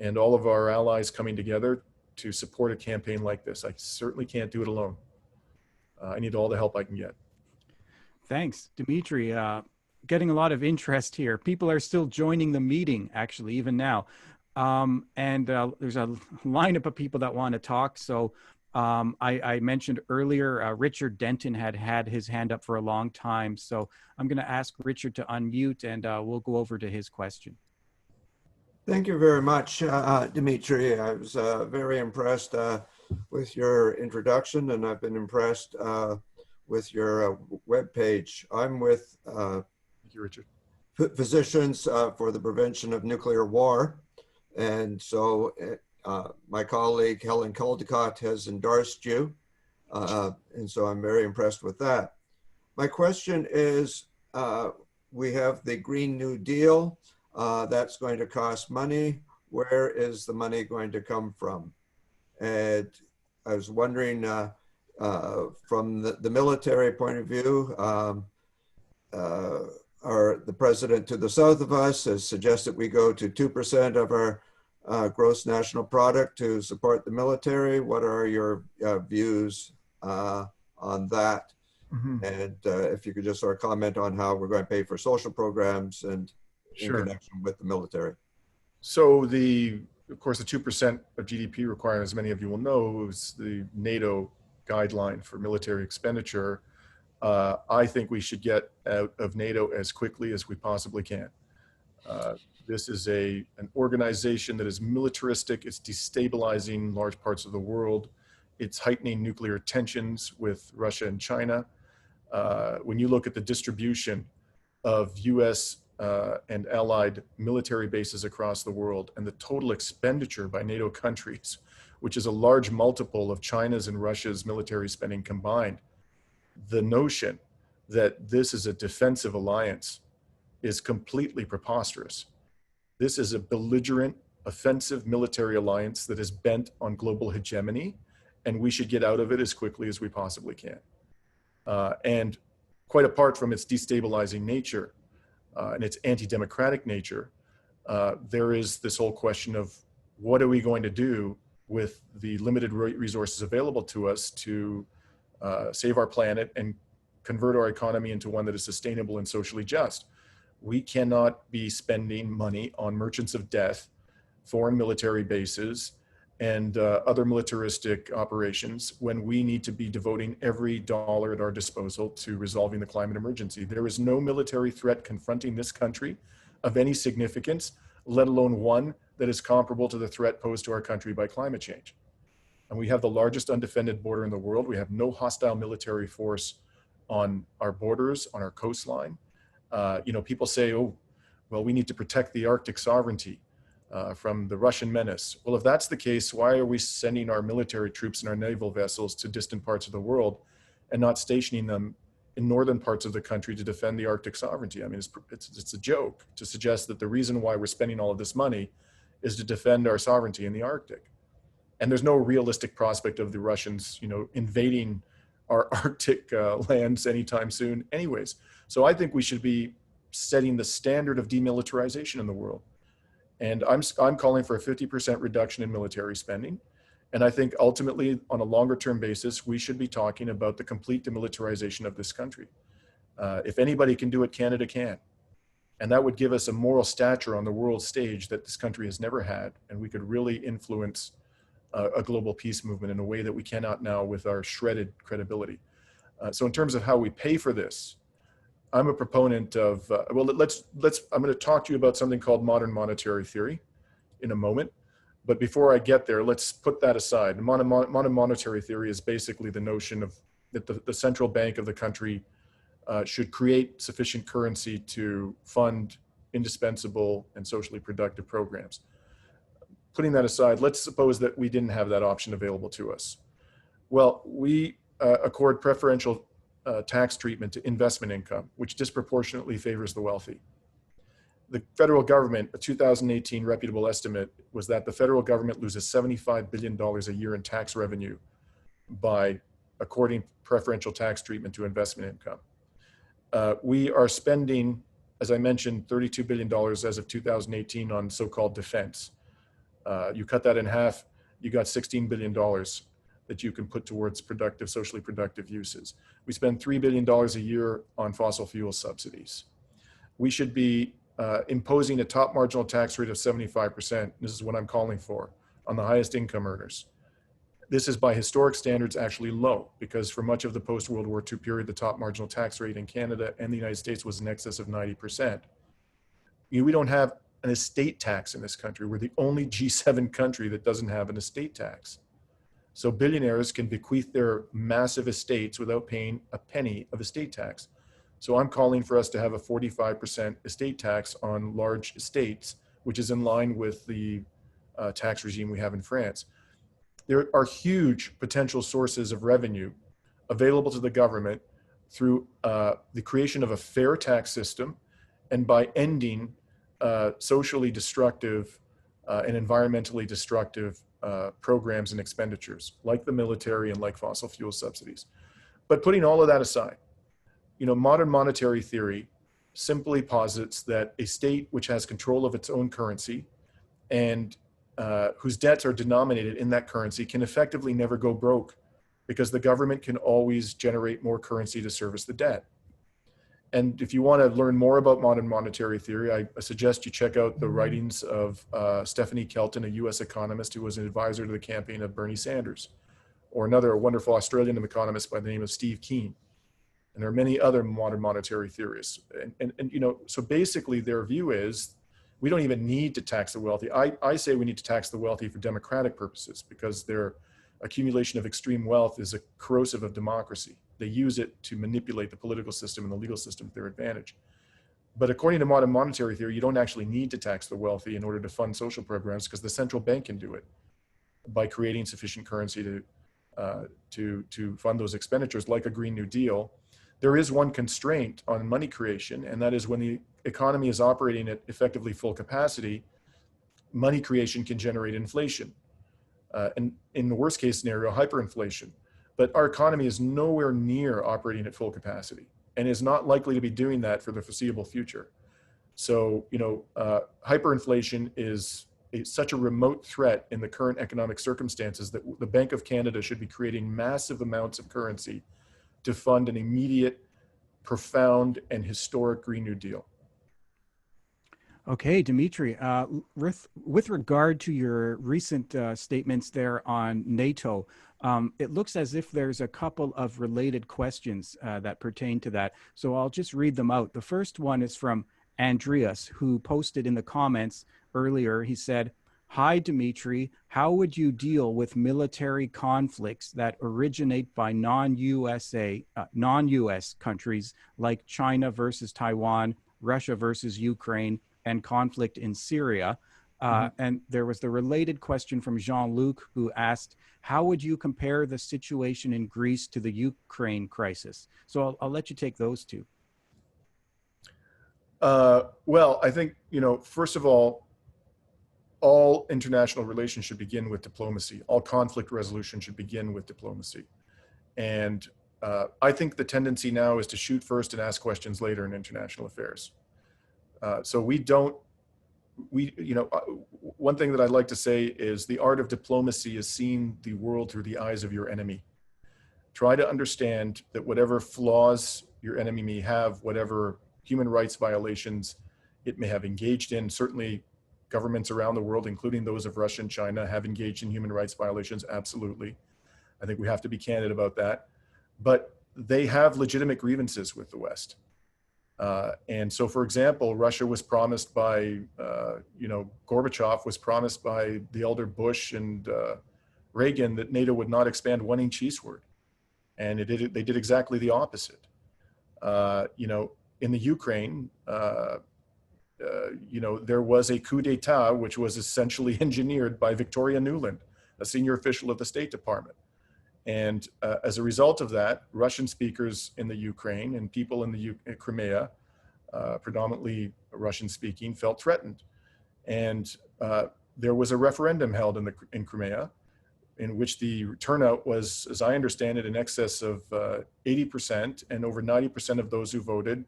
and all of our allies coming together to support a campaign like this. I certainly can't do it alone. I need all the help I can get. Thanks, Dimitri. Getting a lot of interest here. People are still joining the meeting, actually, even now. And there's a lineup of people that want to talk. So I mentioned earlier, Richard Denton had his hand up for a long time. So I'm going to ask Richard to unmute, and we'll go over to his question. Thank you very much, Dimitri. I was very impressed with your introduction, and I've been impressed with your webpage. I'm with Thank you, Richard. Physicians for the Prevention of Nuclear War. And so my colleague Helen Caldicott has endorsed you. And so I'm very impressed with that. My question is, we have the Green New Deal. That's going to cost money. Where is the money going to come from? And I was wondering From the military point of view, the president to the south of us has suggested we go to 2% of our gross national product to support the military. What are your views on that? Mm-hmm. And if you could just sort of comment on how we're going to pay for social programs and in connection with the military. So of course, the 2% of GDP requirement, as many of you will know, is the NATO guideline for military expenditure. I think we should get out of NATO as quickly as we possibly can. This is an organization that is militaristic. It's destabilizing large parts of the world. It's heightening nuclear tensions with Russia and China. When you look at the distribution of US and allied military bases across the world and the total expenditure by NATO countries, which is a large multiple of China's and Russia's military spending combined, the notion that this is a defensive alliance is completely preposterous. This is a belligerent, offensive military alliance that is bent on global hegemony, and we should get out of it as quickly as we possibly can. And quite apart from its destabilizing nature and its anti-democratic nature, there is this whole question of what are we going to do with the limited resources available to us to save our planet and convert our economy into one that is sustainable and socially just. We cannot be spending money on merchants of death, foreign military bases, and other militaristic operations when we need to be devoting every dollar at our disposal to resolving the climate emergency. There is no military threat confronting this country of any significance, let alone one that is comparable to the threat posed to our country by climate change. And we have the largest undefended border in the world. We have no hostile military force on our borders, on our coastline. People say, oh, well, we need to protect the Arctic sovereignty from the Russian menace. Well, if that's the case, why are we sending our military troops and our naval vessels to distant parts of the world and not stationing them in northern parts of the country to defend the Arctic sovereignty? I mean, it's a joke to suggest that the reason why we're spending all of this money is to defend our sovereignty in the Arctic. And there's no realistic prospect of the Russians, invading our Arctic lands anytime soon anyways. So I think we should be setting the standard of demilitarization in the world. And I'm calling for a 50% reduction in military spending. And I think ultimately, on a longer term basis, we should be talking about the complete demilitarization of this country. If anybody can do it, Canada can. And that would give us a moral stature on the world stage that this country has never had. And we could really influence a global peace movement in a way that we cannot now with our shredded credibility. So in terms of how we pay for this, I'm a proponent of, I'm going to talk to you about something called modern monetary theory in a moment. But before I get there, let's put that aside. Modern monetary theory is basically the notion of that the central bank of the country should create sufficient currency to fund indispensable and socially productive programs. Putting that aside, let's suppose that we didn't have that option available to us. Well, we accord preferential tax treatment to investment income, which disproportionately favors the wealthy. The federal government, a 2018 reputable estimate was that the federal government loses $75 billion a year in tax revenue by according preferential tax treatment to investment income. We are spending, as I mentioned, $32 billion as of 2018 on so-called defense. You cut that in half, you got $16 billion that you can put towards productive, socially productive uses. We spend $3 billion a year on fossil fuel subsidies. We should be imposing a top marginal tax rate of 75%. This is what I'm calling for on the highest income earners. This is by historic standards actually low, because for much of the post-World War II period, the top marginal tax rate in Canada and the United States was in excess of 90%. We don't have an estate tax in this country. We're the only G7 country that doesn't have an estate tax. So billionaires can bequeath their massive estates without paying a penny of estate tax. So I'm calling for us to have a 45% estate tax on large estates, which is in line with the tax regime we have in France. There are huge potential sources of revenue available to the government through the creation of a fair tax system and by ending socially destructive and environmentally destructive programs and expenditures, like the military and like fossil fuel subsidies. But putting all of that aside, modern monetary theory simply posits that a state which has control of its own currency and whose debts are denominated in that currency can effectively never go broke, because the government can always generate more currency to service the debt. And if you want to learn more about modern monetary theory, I suggest you check out the writings of Stephanie Kelton, a US economist who was an advisor to the campaign of Bernie Sanders, or a wonderful Australian economist by the name of Steve Keen. And there are many other modern monetary theorists. So basically their view is we don't even need to tax the wealthy. I say we need to tax the wealthy for democratic purposes, because their accumulation of extreme wealth is a corrosive of democracy. They use it to manipulate the political system and the legal system to their advantage. But according to modern monetary theory, you don't actually need to tax the wealthy in order to fund social programs, because the central bank can do it by creating sufficient currency to fund those expenditures, like a Green New Deal. There is one constraint on money creation, and that is when the economy is operating at effectively full capacity, money creation can generate inflation. And in the worst case scenario, hyperinflation. But our economy is nowhere near operating at full capacity and is not likely to be doing that for the foreseeable future. So, hyperinflation is such a remote threat in the current economic circumstances that the Bank of Canada should be creating massive amounts of currency to fund an immediate, profound, and historic Green New Deal. Okay, Dimitri, with regard to your recent statements there on NATO, it looks as if there's a couple of related questions that pertain to that. So I'll just read them out. The first one is from Andreas, who posted in the comments earlier. He said, "Hi, Dimitri, how would you deal with military conflicts that originate by non-US countries like China versus Taiwan, Russia versus Ukraine, and conflict in Syria?" And there was the related question from Jean-Luc, who asked, how would you compare the situation in Greece to the Ukraine crisis? So I'll let you take those two. Well, I think, first of all international relations should begin with diplomacy. All conflict resolution should begin with diplomacy. And I think the tendency now is to shoot first and ask questions later in international affairs. So one thing that I'd like to say is the art of diplomacy is seeing the world through the eyes of your enemy. Try to understand that whatever flaws your enemy may have, whatever human rights violations it may have engaged in, certainly governments around the world, including those of Russia and China, have engaged in human rights violations, absolutely. I think we have to be candid about that. But they have legitimate grievances with the West. And so, for example, Russia was promised by, Gorbachev was promised by the elder Bush and Reagan that NATO would not expand 1 inch eastward. And they did exactly the opposite. In the Ukraine, there was a coup d'etat, which was essentially engineered by Victoria Nuland, a senior official of the State Department. And as a result of that, Russian speakers in the Ukraine and people in the Crimea, predominantly Russian speaking, felt threatened. And there was a referendum held in Crimea in which the turnout was, as I understand it, in excess of 80%, and over 90% of those who voted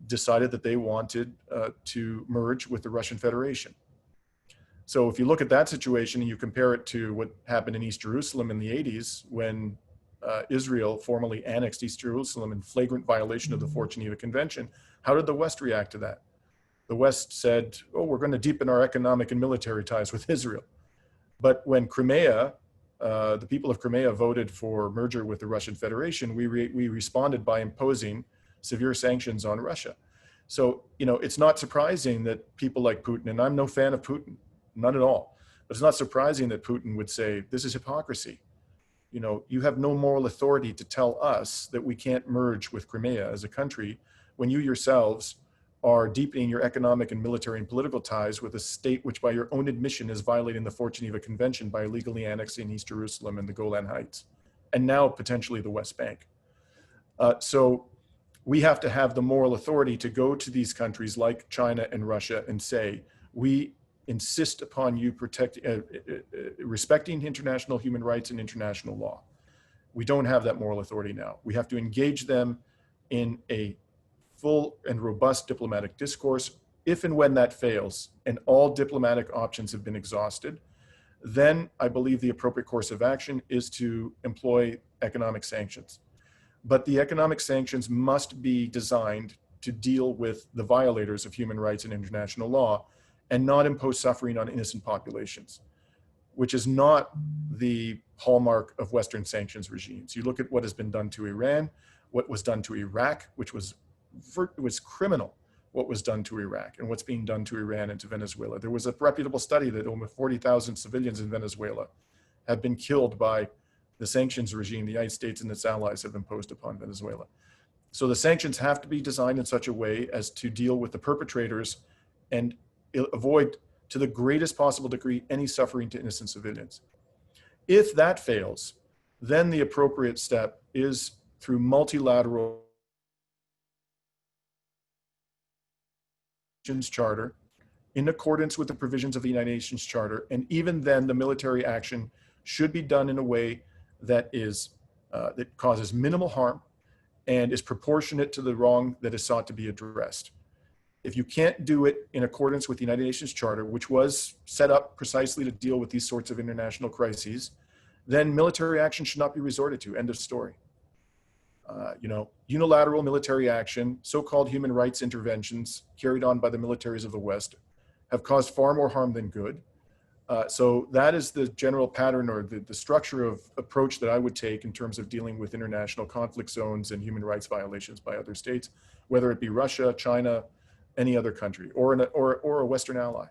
decided that they wanted to merge with the Russian Federation. So if you look at that situation and you compare it to what happened in East Jerusalem in the 80s, when Israel formally annexed East Jerusalem in flagrant violation of the 4 Geneva Convention, how did the West react to that? The West said, oh, we're going to deepen our economic and military ties with Israel. But when Crimea, the people of Crimea voted for merger with the Russian Federation, we responded by imposing severe sanctions on Russia. So, it's not surprising that people like Putin, and I'm no fan of Putin, not at all, but it's not surprising that Putin would say, this is hypocrisy. You have no moral authority to tell us that we can't merge with Crimea as a country when you yourselves are deepening your economic and military and political ties with a state which by your own admission is violating the 4 Geneva Convention by illegally annexing East Jerusalem and the Golan Heights, and now potentially the West Bank. So we have to have the moral authority to go to these countries like China and Russia and say, we insist upon you respecting international human rights and international law. We don't have that moral authority now. We have to engage them in a full and robust diplomatic discourse. If and when that fails and all diplomatic options have been exhausted, then I believe the appropriate course of action is to employ economic sanctions. But the economic sanctions must be designed to deal with the violators of human rights and international law and not impose suffering on innocent populations, which is not the hallmark of Western sanctions regimes. You look at what has been done to Iran, what was done to Iraq, which was criminal, what was done to Iraq, and what's being done to Iran and to Venezuela. There was a reputable study that over 40,000 civilians in Venezuela have been killed by the sanctions regime the United States and its allies have imposed upon Venezuela. So the sanctions have to be designed in such a way as to deal with the perpetrators and avoid, to the greatest possible degree, any suffering to innocent civilians. If that fails, then the appropriate step is through multilateral Charter in accordance with the provisions of the United Nations Charter. And even then, the military action should be done in a way that that causes minimal harm and is proportionate to the wrong that is sought to be addressed. If you can't do it in accordance with the United Nations Charter, which was set up precisely to deal with these sorts of international crises, then military action should not be resorted to. End of story. Unilateral military action, so-called human rights interventions carried on by the militaries of the West have caused far more harm than good. So that is the general pattern or the structure of approach that I would take in terms of dealing with international conflict zones and human rights violations by other states, whether it be Russia, China, any other country, or a Western ally.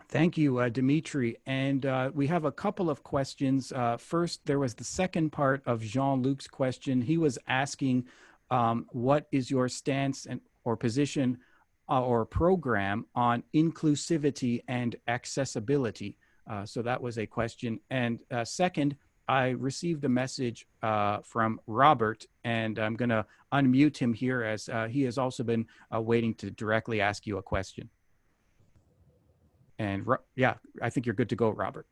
Thank you, Dimitri. And we have a couple of questions. First, there was the second part of Jean-Luc's question. He was asking, what is your stance or position or program on inclusivity and accessibility? So that was a question. And second, I received a message from Robert, and I'm going to unmute him here as he has also been waiting to directly ask you a question. And yeah, I think you're good to go, Robert.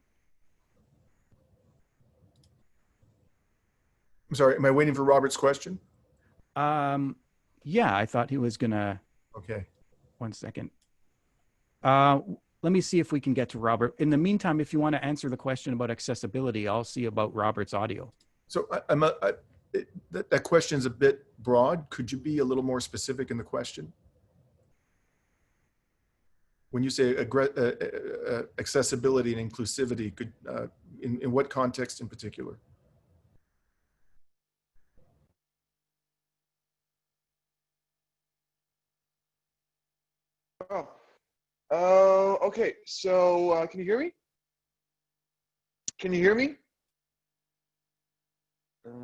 I'm sorry, am I waiting for Robert's question? Yeah, I thought he was gonna. Okay. 1 second. Let me see if we can get to Robert. In the meantime, if you want to answer the question about accessibility, I'll see about Robert's audio. So that question is a bit broad. Could you be a little more specific in the question? When you say accessibility and inclusivity, could in what context in particular? Okay. So can you hear me? Can you hear me? Okay.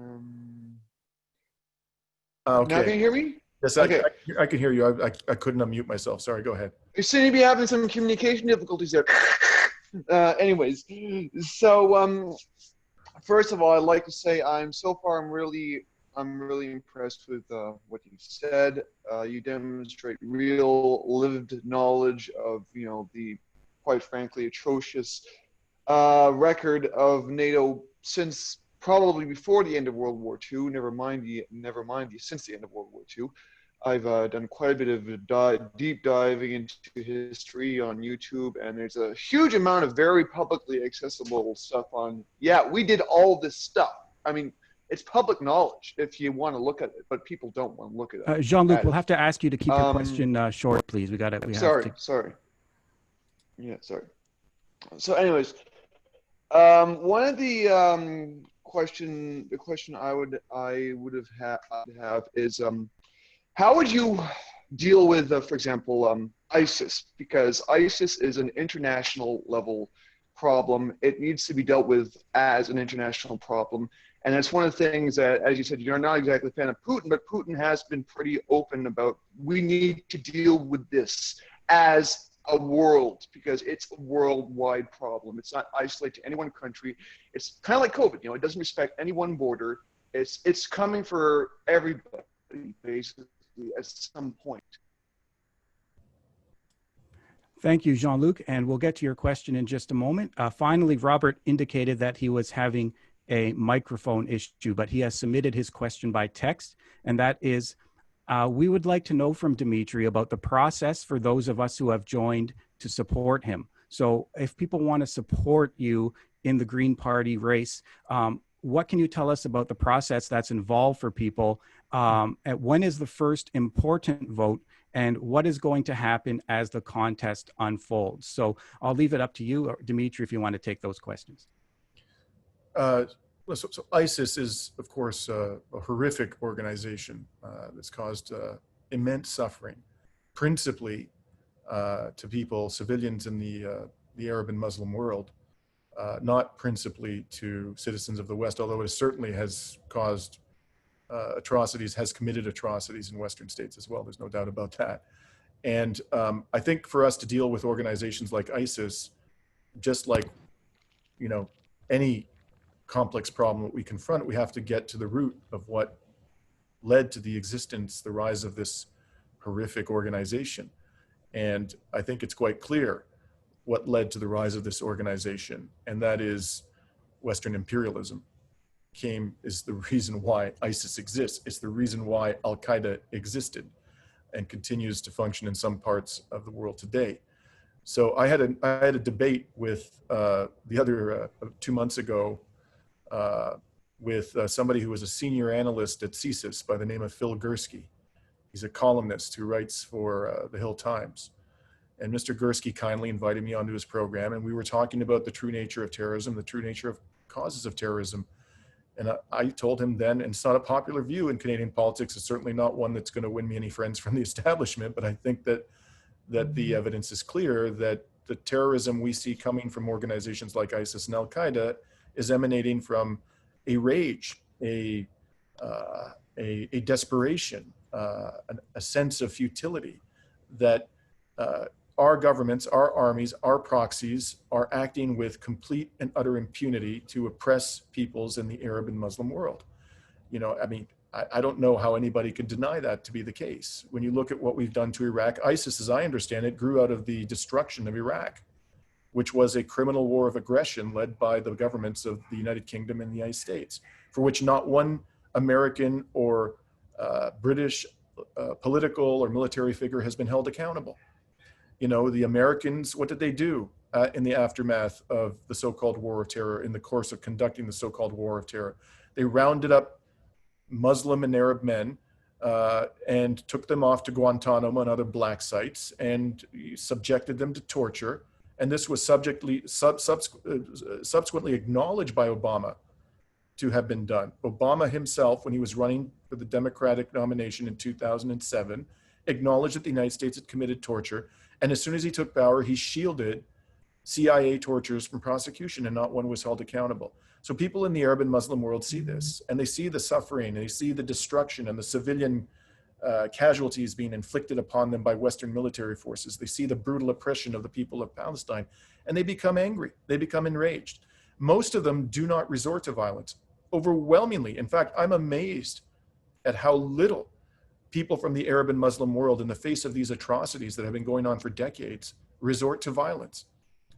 Now can you hear me? Yes, okay. I can hear you. I couldn't unmute myself. Sorry, go ahead. You seem to be having some communication difficulties there. Anyways, so first of all, I'd like to say I'm really impressed with what you said. You demonstrate real lived knowledge of the quite frankly atrocious record of NATO since probably before the end of World War II. Never mind since the end of World War II. I've done quite a bit of deep diving into history on YouTube, and there's a huge amount of very publicly accessible stuff on. Yeah, we did all this stuff. I mean, it's public knowledge if you want to look at it, but people don't want to look at it. Jean-Luc, we'll have to ask you to keep your question short, please. Sorry. Yeah, sorry. So, anyways, one of the question I would have is how would you deal with, for example, ISIS? Because ISIS is an international level problem. It needs to be dealt with as an international problem. And that's one of the things that, as you said, you're not exactly a fan of Putin, but Putin has been pretty open about we need to deal with this as a world because it's a worldwide problem. It's not isolated to any one country. It's kind of like COVID. It doesn't respect any one border. It's coming for everybody, basically, at some point. Thank you, Jean-Luc, and we'll get to your question in just a moment. Finally, Robert indicated that he was having a microphone issue, but he has submitted his question by text, and that is, we would like to know from Dimitri about the process for those of us who have joined to support him. So if people want to support you in the Green Party race, what can you tell us about the process that's involved for people? When is the first important vote? And what is going to happen as the contest unfolds? So I'll leave it up to you, Dimitri, if you want to take those questions. So ISIS is, of course, a horrific organization that's caused immense suffering, principally to people, civilians in the Arab and Muslim world, not principally to citizens of the West, although it certainly has caused atrocities, has committed atrocities in Western states as well. There's no doubt about that. And I think for us to deal with organizations like ISIS, just like, you know, any complex problem that we confront, we have to get to the root of what led to the existence, the rise of this horrific organization. And I think it's quite clear what led to the rise of this organization, and that is Western imperialism. Is the reason why ISIS exists. It's the reason why Al-Qaeda existed and continues to function in some parts of the world today. So I had a debate with the other 2 months ago with somebody who was a senior analyst at CSIS by the name of Phil Gursky. He's a columnist who writes for the Hill Times. And Mr. Gursky kindly invited me onto his program, and we were talking about the true nature of terrorism, the true nature of causes of terrorism. And I told him then, and it's not a popular view in Canadian politics, it's certainly not one that's going to win me any friends from the establishment, but I think that the evidence is clear that the terrorism we see coming from organizations like ISIS and Al-Qaeda is emanating from a rage, a desperation, a sense of futility that our governments, our armies, our proxies are acting with complete and utter impunity to oppress peoples in the Arab and Muslim world. You know, I mean, I don't know how anybody could deny that to be the case. When you look at what we've done to Iraq, ISIS, as I understand it, grew out of the destruction of Iraq, which was a criminal war of aggression led by the governments of the United Kingdom and the United States, for which not one American or British political or military figure has been held accountable. You know, the Americans, what did they do in the aftermath of the so-called War of Terror, in the course of conducting the so-called War of Terror? They rounded up Muslim and Arab men and took them off to Guantanamo and other black sites and subjected them to torture. And this was subsequently acknowledged by Obama to have been done. Obama himself, when he was running for the Democratic nomination in 2007, acknowledged that the United States had committed torture. And as soon as he took power, he shielded CIA tortures from prosecution, and not one was held accountable. So people in the Arab and Muslim world see this, and they see the suffering, and they see the destruction and the civilian casualties being inflicted upon them by Western military forces. They see the brutal oppression of the people of Palestine, and they become angry. They become enraged. Most of them do not resort to violence. Overwhelmingly, in fact, I'm amazed at how little people from the Arab and Muslim world, in the face of these atrocities that have been going on for decades, resort to violence.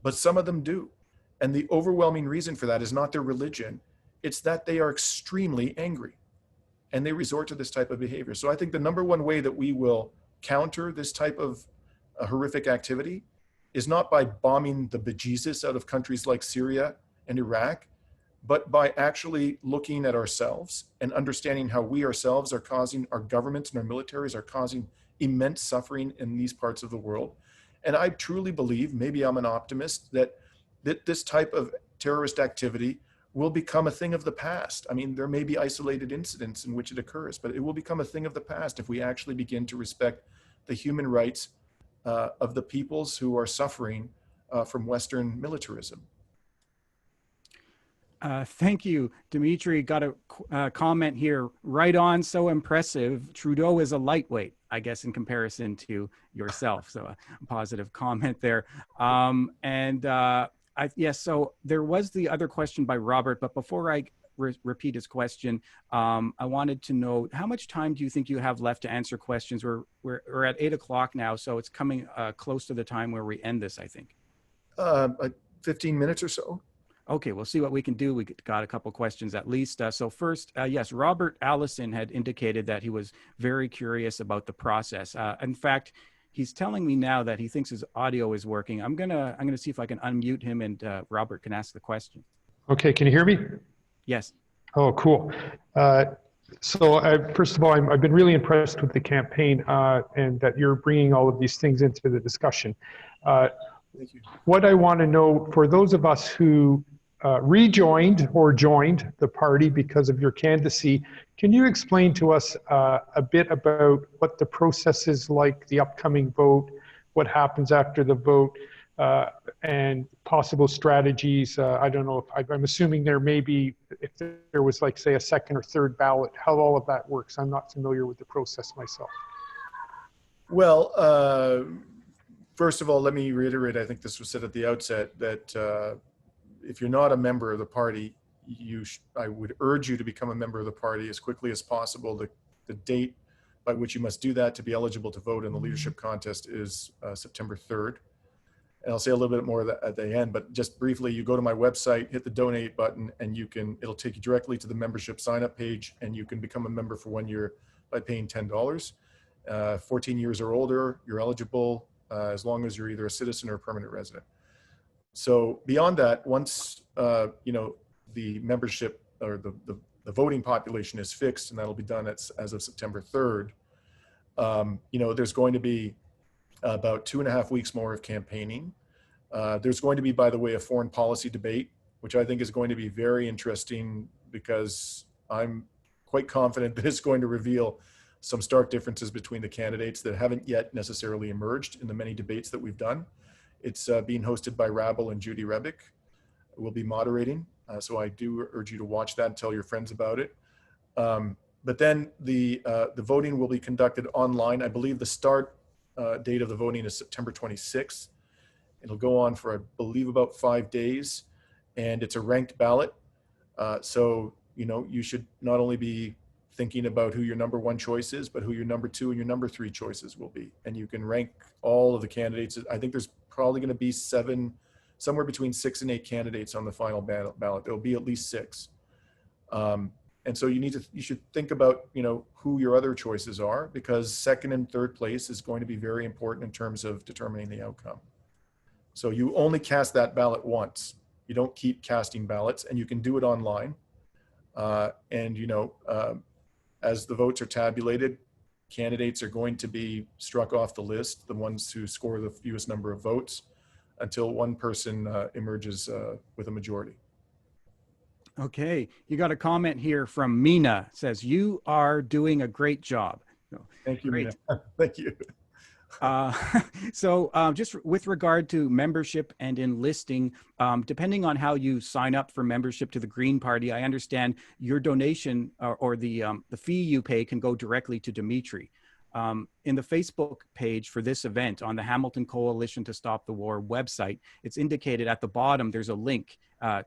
But some of them do. And the overwhelming reason for that is not their religion. It's that they are extremely angry and they resort to this type of behavior. So I think the number one way that we will counter this type of horrific activity is not by bombing the bejesus out of countries like Syria and Iraq, but by actually looking at ourselves and understanding how we ourselves are causing, our governments and our militaries are causing immense suffering in these parts of the world. And I truly believe, maybe I'm an optimist, that this type of terrorist activity will become a thing of the past. I mean, there may be isolated incidents in which it occurs, but it will become a thing of the past if we actually begin to respect the human rights of the peoples who are suffering from Western militarism. Thank you, Dimitri. Got a comment here. Right on, so impressive. Trudeau is a lightweight, I guess, in comparison to yourself. So a positive comment there. Yes, so there was the other question by Robert, but before I repeat his question. I wanted to know, how much time do you think you have left to answer questions? We're at 8 o'clock now, so it's coming close to the time where we end this, I think. 15 minutes or so. Okay, we'll see what we can do. We got a couple questions at least. So first, yes, Robert Allison had indicated that he was very curious about the process. In fact, he's telling me now that he thinks his audio is working. I'm gonna see if I can unmute him, and Robert can ask the question. Okay, can you hear me? Yes. Oh, cool. First of all, I've been really impressed with the campaign and that you're bringing all of these things into the discussion. Thank you. What I want to know, for those of us who rejoined or joined the party because of your candidacy, can you explain to us a bit about what the process is like, the upcoming vote, what happens after the vote, and possible strategies? I don't know, if I'm assuming there may be, if there was like, say, a second or third ballot, how all of that works. I'm not familiar with the process myself. Well, first of all, let me reiterate, I think this was said at the outset, that if you're not a member of the party, I would urge you to become a member of the party as quickly as possible. The date by which you must do that to be eligible to vote in the leadership contest is September 3rd. And I'll say a little bit more at the end, but just briefly, you go to my website, hit the donate button, and it'll take you directly to the membership sign up page, and you can become a member for 1 year by paying $10. 14 years or older, you're eligible as long as you're either a citizen or a permanent resident. So beyond that, once the membership or the voting population is fixed, and that'll be done as of September 3rd, there's going to be about 2.5 weeks more of campaigning. There's going to be, by the way, a foreign policy debate, which I think is going to be very interesting, because I'm quite confident that it's going to reveal some stark differences between the candidates that haven't yet necessarily emerged in the many debates that we've done. It's being hosted by Rabel and Judy Rebick, who will be moderating. So I do urge you to watch that and tell your friends about it. But then the voting will be conducted online. I believe the start date of the voting is September 26th. It'll go on for, I believe, about 5 days, and it's a ranked ballot. So, you should not only be thinking about who your number 1 choice is, but who your number 2 and your number 3 choices will be. And you can rank all of the candidates. I think there's probably going to be somewhere between 6 and 8 candidates on the final ballot. There'll be at least 6. And so you should think about, who your other choices are, because second and third place is going to be very important in terms of determining the outcome. So you only cast that ballot once. You don't keep casting ballots, and you can do it online. As the votes are tabulated, candidates are going to be struck off the list, the ones who score the fewest number of votes, until one person emerges with a majority. Okay, you got a comment here from Mina. It says, "You are doing a great job." Thank you, Great. Mina. Thank you. Just with regard to membership and enlisting, depending on how you sign up for membership to the Green Party, I understand your donation or the fee you pay can go directly to Dimitri. In the Facebook page for this event on the Hamilton Coalition to Stop the War website, it's indicated at the bottom, there's a link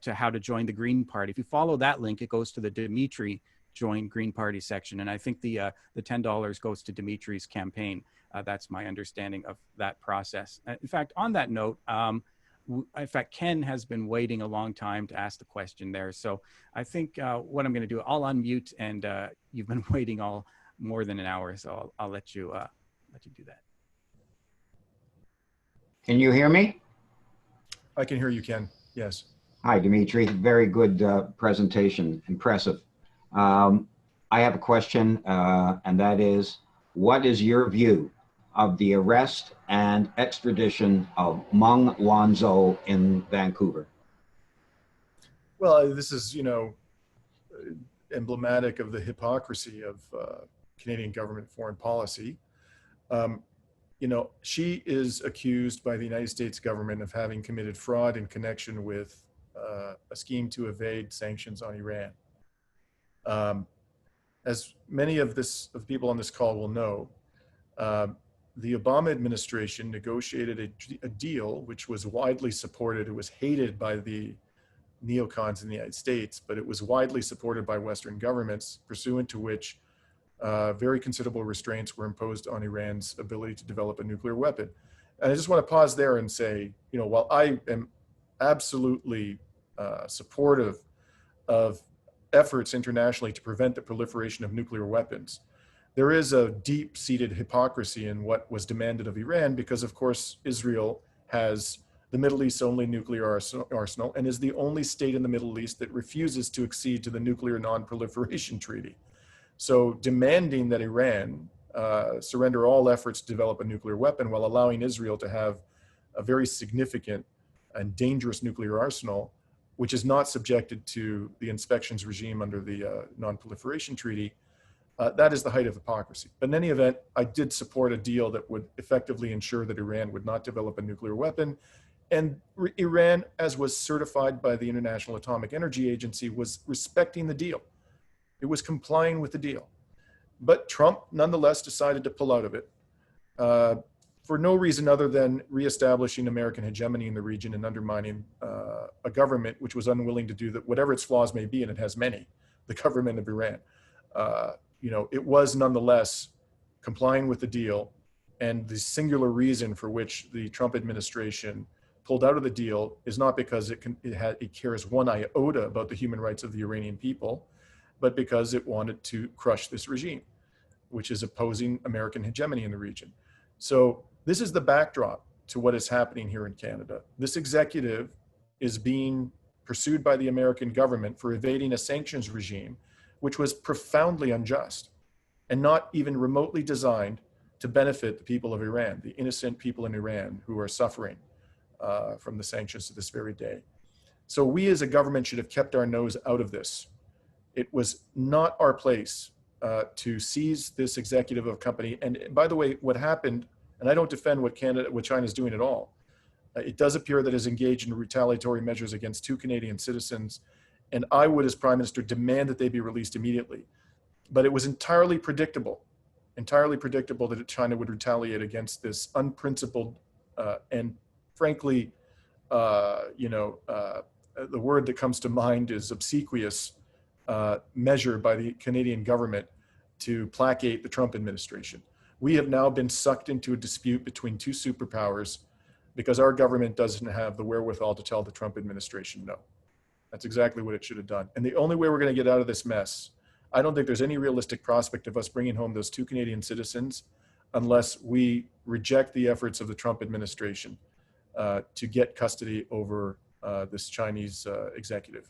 to how to join the Green Party. If you follow that link, it goes to the Dimitri Join Green Party section. And I think the $10 goes to Dimitri's campaign. That's my understanding of that process. In fact, on that note, Ken has been waiting a long time to ask the question there. So I think what I'm going to do, I'll unmute, and you've been waiting more than an hour, so I'll let you do that. Can you hear me? I can hear you, Ken. Yes. Hi, Dimitri. Very good presentation. Impressive. I have a question, and that is, what is your view of the arrest and extradition of Meng Wanzhou in Vancouver? Well, this is, emblematic of the hypocrisy of Canadian government foreign policy. She is accused by the United States government of having committed fraud in connection with a scheme to evade sanctions on Iran. As many of people on this call will know, the Obama administration negotiated a deal which was widely supported. It was hated by the neocons in the United States, but it was widely supported by Western governments, pursuant to which very considerable restraints were imposed on Iran's ability to develop a nuclear weapon. And I just want to pause there and say, while I am absolutely supportive of efforts internationally to prevent the proliferation of nuclear weapons, there is a deep-seated hypocrisy in what was demanded of Iran because, of course, Israel has the Middle East's only nuclear arsenal and is the only state in the Middle East that refuses to accede to the Nuclear Non-Proliferation Treaty. So demanding that Iran surrender all efforts to develop a nuclear weapon while allowing Israel to have a very significant and dangerous nuclear arsenal, which is not subjected to the inspections regime under the Non-Proliferation Treaty, that is the height of hypocrisy. But in any event, I did support a deal that would effectively ensure that Iran would not develop a nuclear weapon. And Iran, as was certified by the International Atomic Energy Agency, was respecting the deal. It was complying with the deal. But Trump, nonetheless, decided to pull out of it for no reason other than reestablishing American hegemony in the region and undermining a government which was unwilling to do that, whatever its flaws may be, and it has many, the government of Iran. It was nonetheless complying with the deal, and the singular reason for which the Trump administration pulled out of the deal is not because it cares one iota about the human rights of the Iranian people, but because it wanted to crush this regime, which is opposing American hegemony in the region. So this is the backdrop to what is happening here in Canada. This executive is being pursued by the American government for evading a sanctions regime, which was profoundly unjust and not even remotely designed to benefit the people of Iran, the innocent people in Iran who are suffering from the sanctions to this very day. So we as a government should have kept our nose out of this. It was not our place to seize this executive of a company. And by the way, what happened, and I don't defend what China is doing at all. It does appear that it is engaged in retaliatory measures against 2 Canadian citizens. And I would, as Prime Minister, demand that they be released immediately. But it was entirely predictable that China would retaliate against this unprincipled and frankly, the word that comes to mind is obsequious measure by the Canadian government to placate the Trump administration. We have now been sucked into a dispute between 2 superpowers because our government doesn't have the wherewithal to tell the Trump administration no. That's exactly what it should have done. And the only way we're going to get out of this mess, I don't think there's any realistic prospect of us bringing home those 2 Canadian citizens unless we reject the efforts of the Trump administration to get custody over this Chinese executive.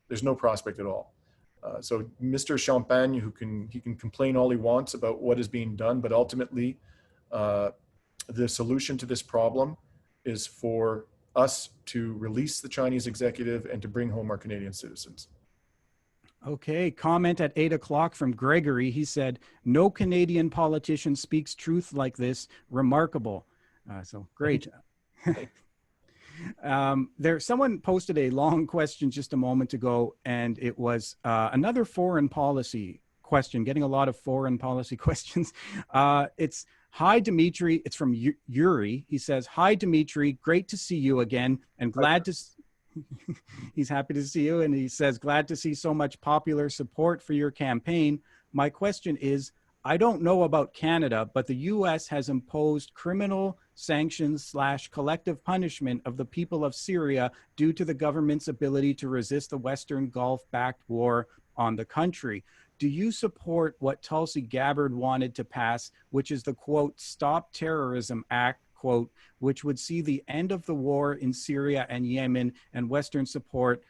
There's no prospect at all. So Mr. Champagne, he can complain all he wants about what is being done, but ultimately the solution to this problem is for us to release the Chinese executive and to bring home our Canadian citizens. Okay, comment at 8 o'clock from Gregory. He said, "No Canadian politician speaks truth like this. Remarkable." So great. Someone posted a long question just a moment ago, and it was another foreign policy question, getting a lot of foreign policy questions. It's, "Hi, Dimitri." It's from Yuri. He says, "Hi, Dimitri. Great to see you again, and glad to..." He's happy to see you, and he says, "Glad to see so much popular support for your campaign. My question is, I don't know about Canada, but the U.S. has imposed criminal sanctions / collective punishment of the people of Syria due to the government's ability to resist the Western Gulf-backed war on the country. Do you support what Tulsi Gabbard wanted to pass, which is the, quote, Stop Terrorism Act, quote, which would see the end of the war in Syria and Yemen and Western support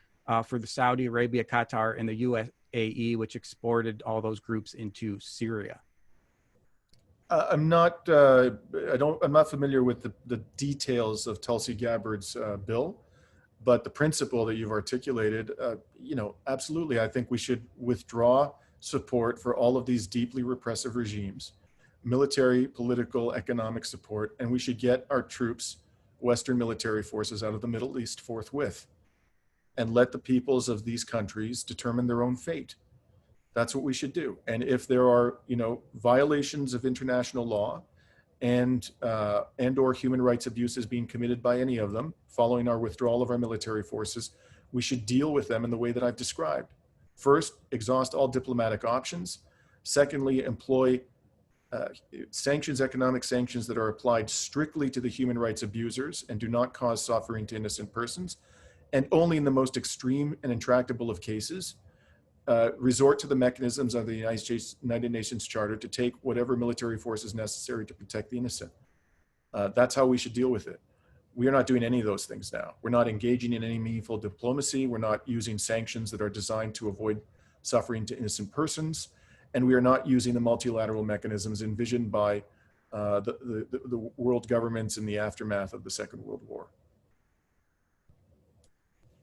for the Saudi Arabia, Qatar, and the UAE, which exported all those groups into Syria?" I'm not familiar with the details of Tulsi Gabbard's bill, but the principle that you've articulated, absolutely. I think we should withdraw support for all of these deeply repressive regimes, military, political, economic support, and we should get our troops, Western military forces, out of the Middle East forthwith and let the peoples of these countries determine their own fate. That's what we should do. And if there are, violations of international law and or human rights abuses being committed by any of them, following our withdrawal of our military forces, we should deal with them in the way that I've described. First, exhaust all diplomatic options. Secondly, employ sanctions, economic sanctions that are applied strictly to the human rights abusers and do not cause suffering to innocent persons. And only in the most extreme and intractable of cases, resort to the mechanisms of the United Nations Charter to take whatever military force is necessary to protect the innocent. That's how we should deal with it. We are not doing any of those things now. We're not engaging in any meaningful diplomacy. We're not using sanctions that are designed to avoid suffering to innocent persons. And we are not using the multilateral mechanisms envisioned by the world governments in the aftermath of the Second World War.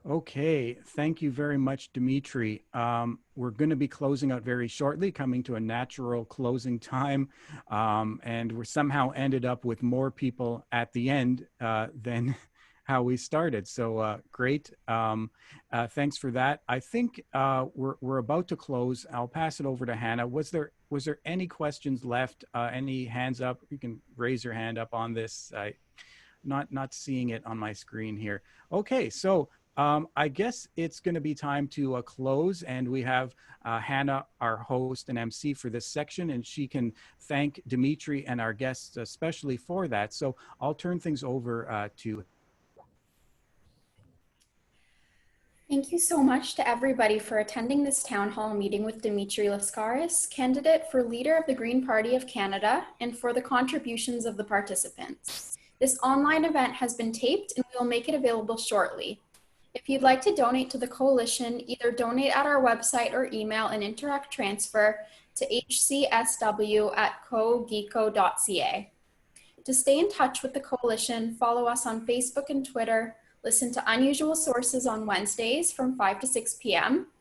Okay, thank you very much, Dimitri. We're going to be closing out very shortly, coming to a natural closing time. And we're somehow ended up with more people at the end than how we started. So great. Thanks for that. I think we're about to close. I'll pass it over to Hannah. Was there any questions left? Any hands up? You can raise your hand up on this. Not seeing it on my screen here. Okay, so I guess it's going to be time to close, and we have Hannah, our host and MC for this section, and she can thank Dimitri and our guests especially for that. So I'll turn things over to. Thank you so much to everybody for attending this town hall meeting with Dimitri Lascaris, candidate for leader of the Green Party of Canada, and for the contributions of the participants. This online event has been taped and we will make it available shortly. If you'd like to donate to the coalition, either donate at our website or email an Interact transfer to hcsw@cogeco.ca. To stay in touch with the coalition, follow us on Facebook and Twitter, listen to Unusual Sources on Wednesdays from 5 to 6 p.m.,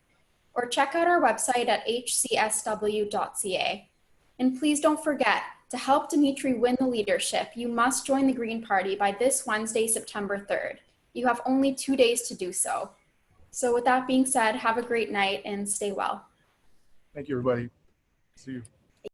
or check out our website at hcsw.ca. And please don't forget, to help Dimitri win the leadership, you must join the Green Party by this Wednesday, September 3rd. You have only 2 days to do so. So with that being said, have a great night and stay well. Thank you, everybody. See you.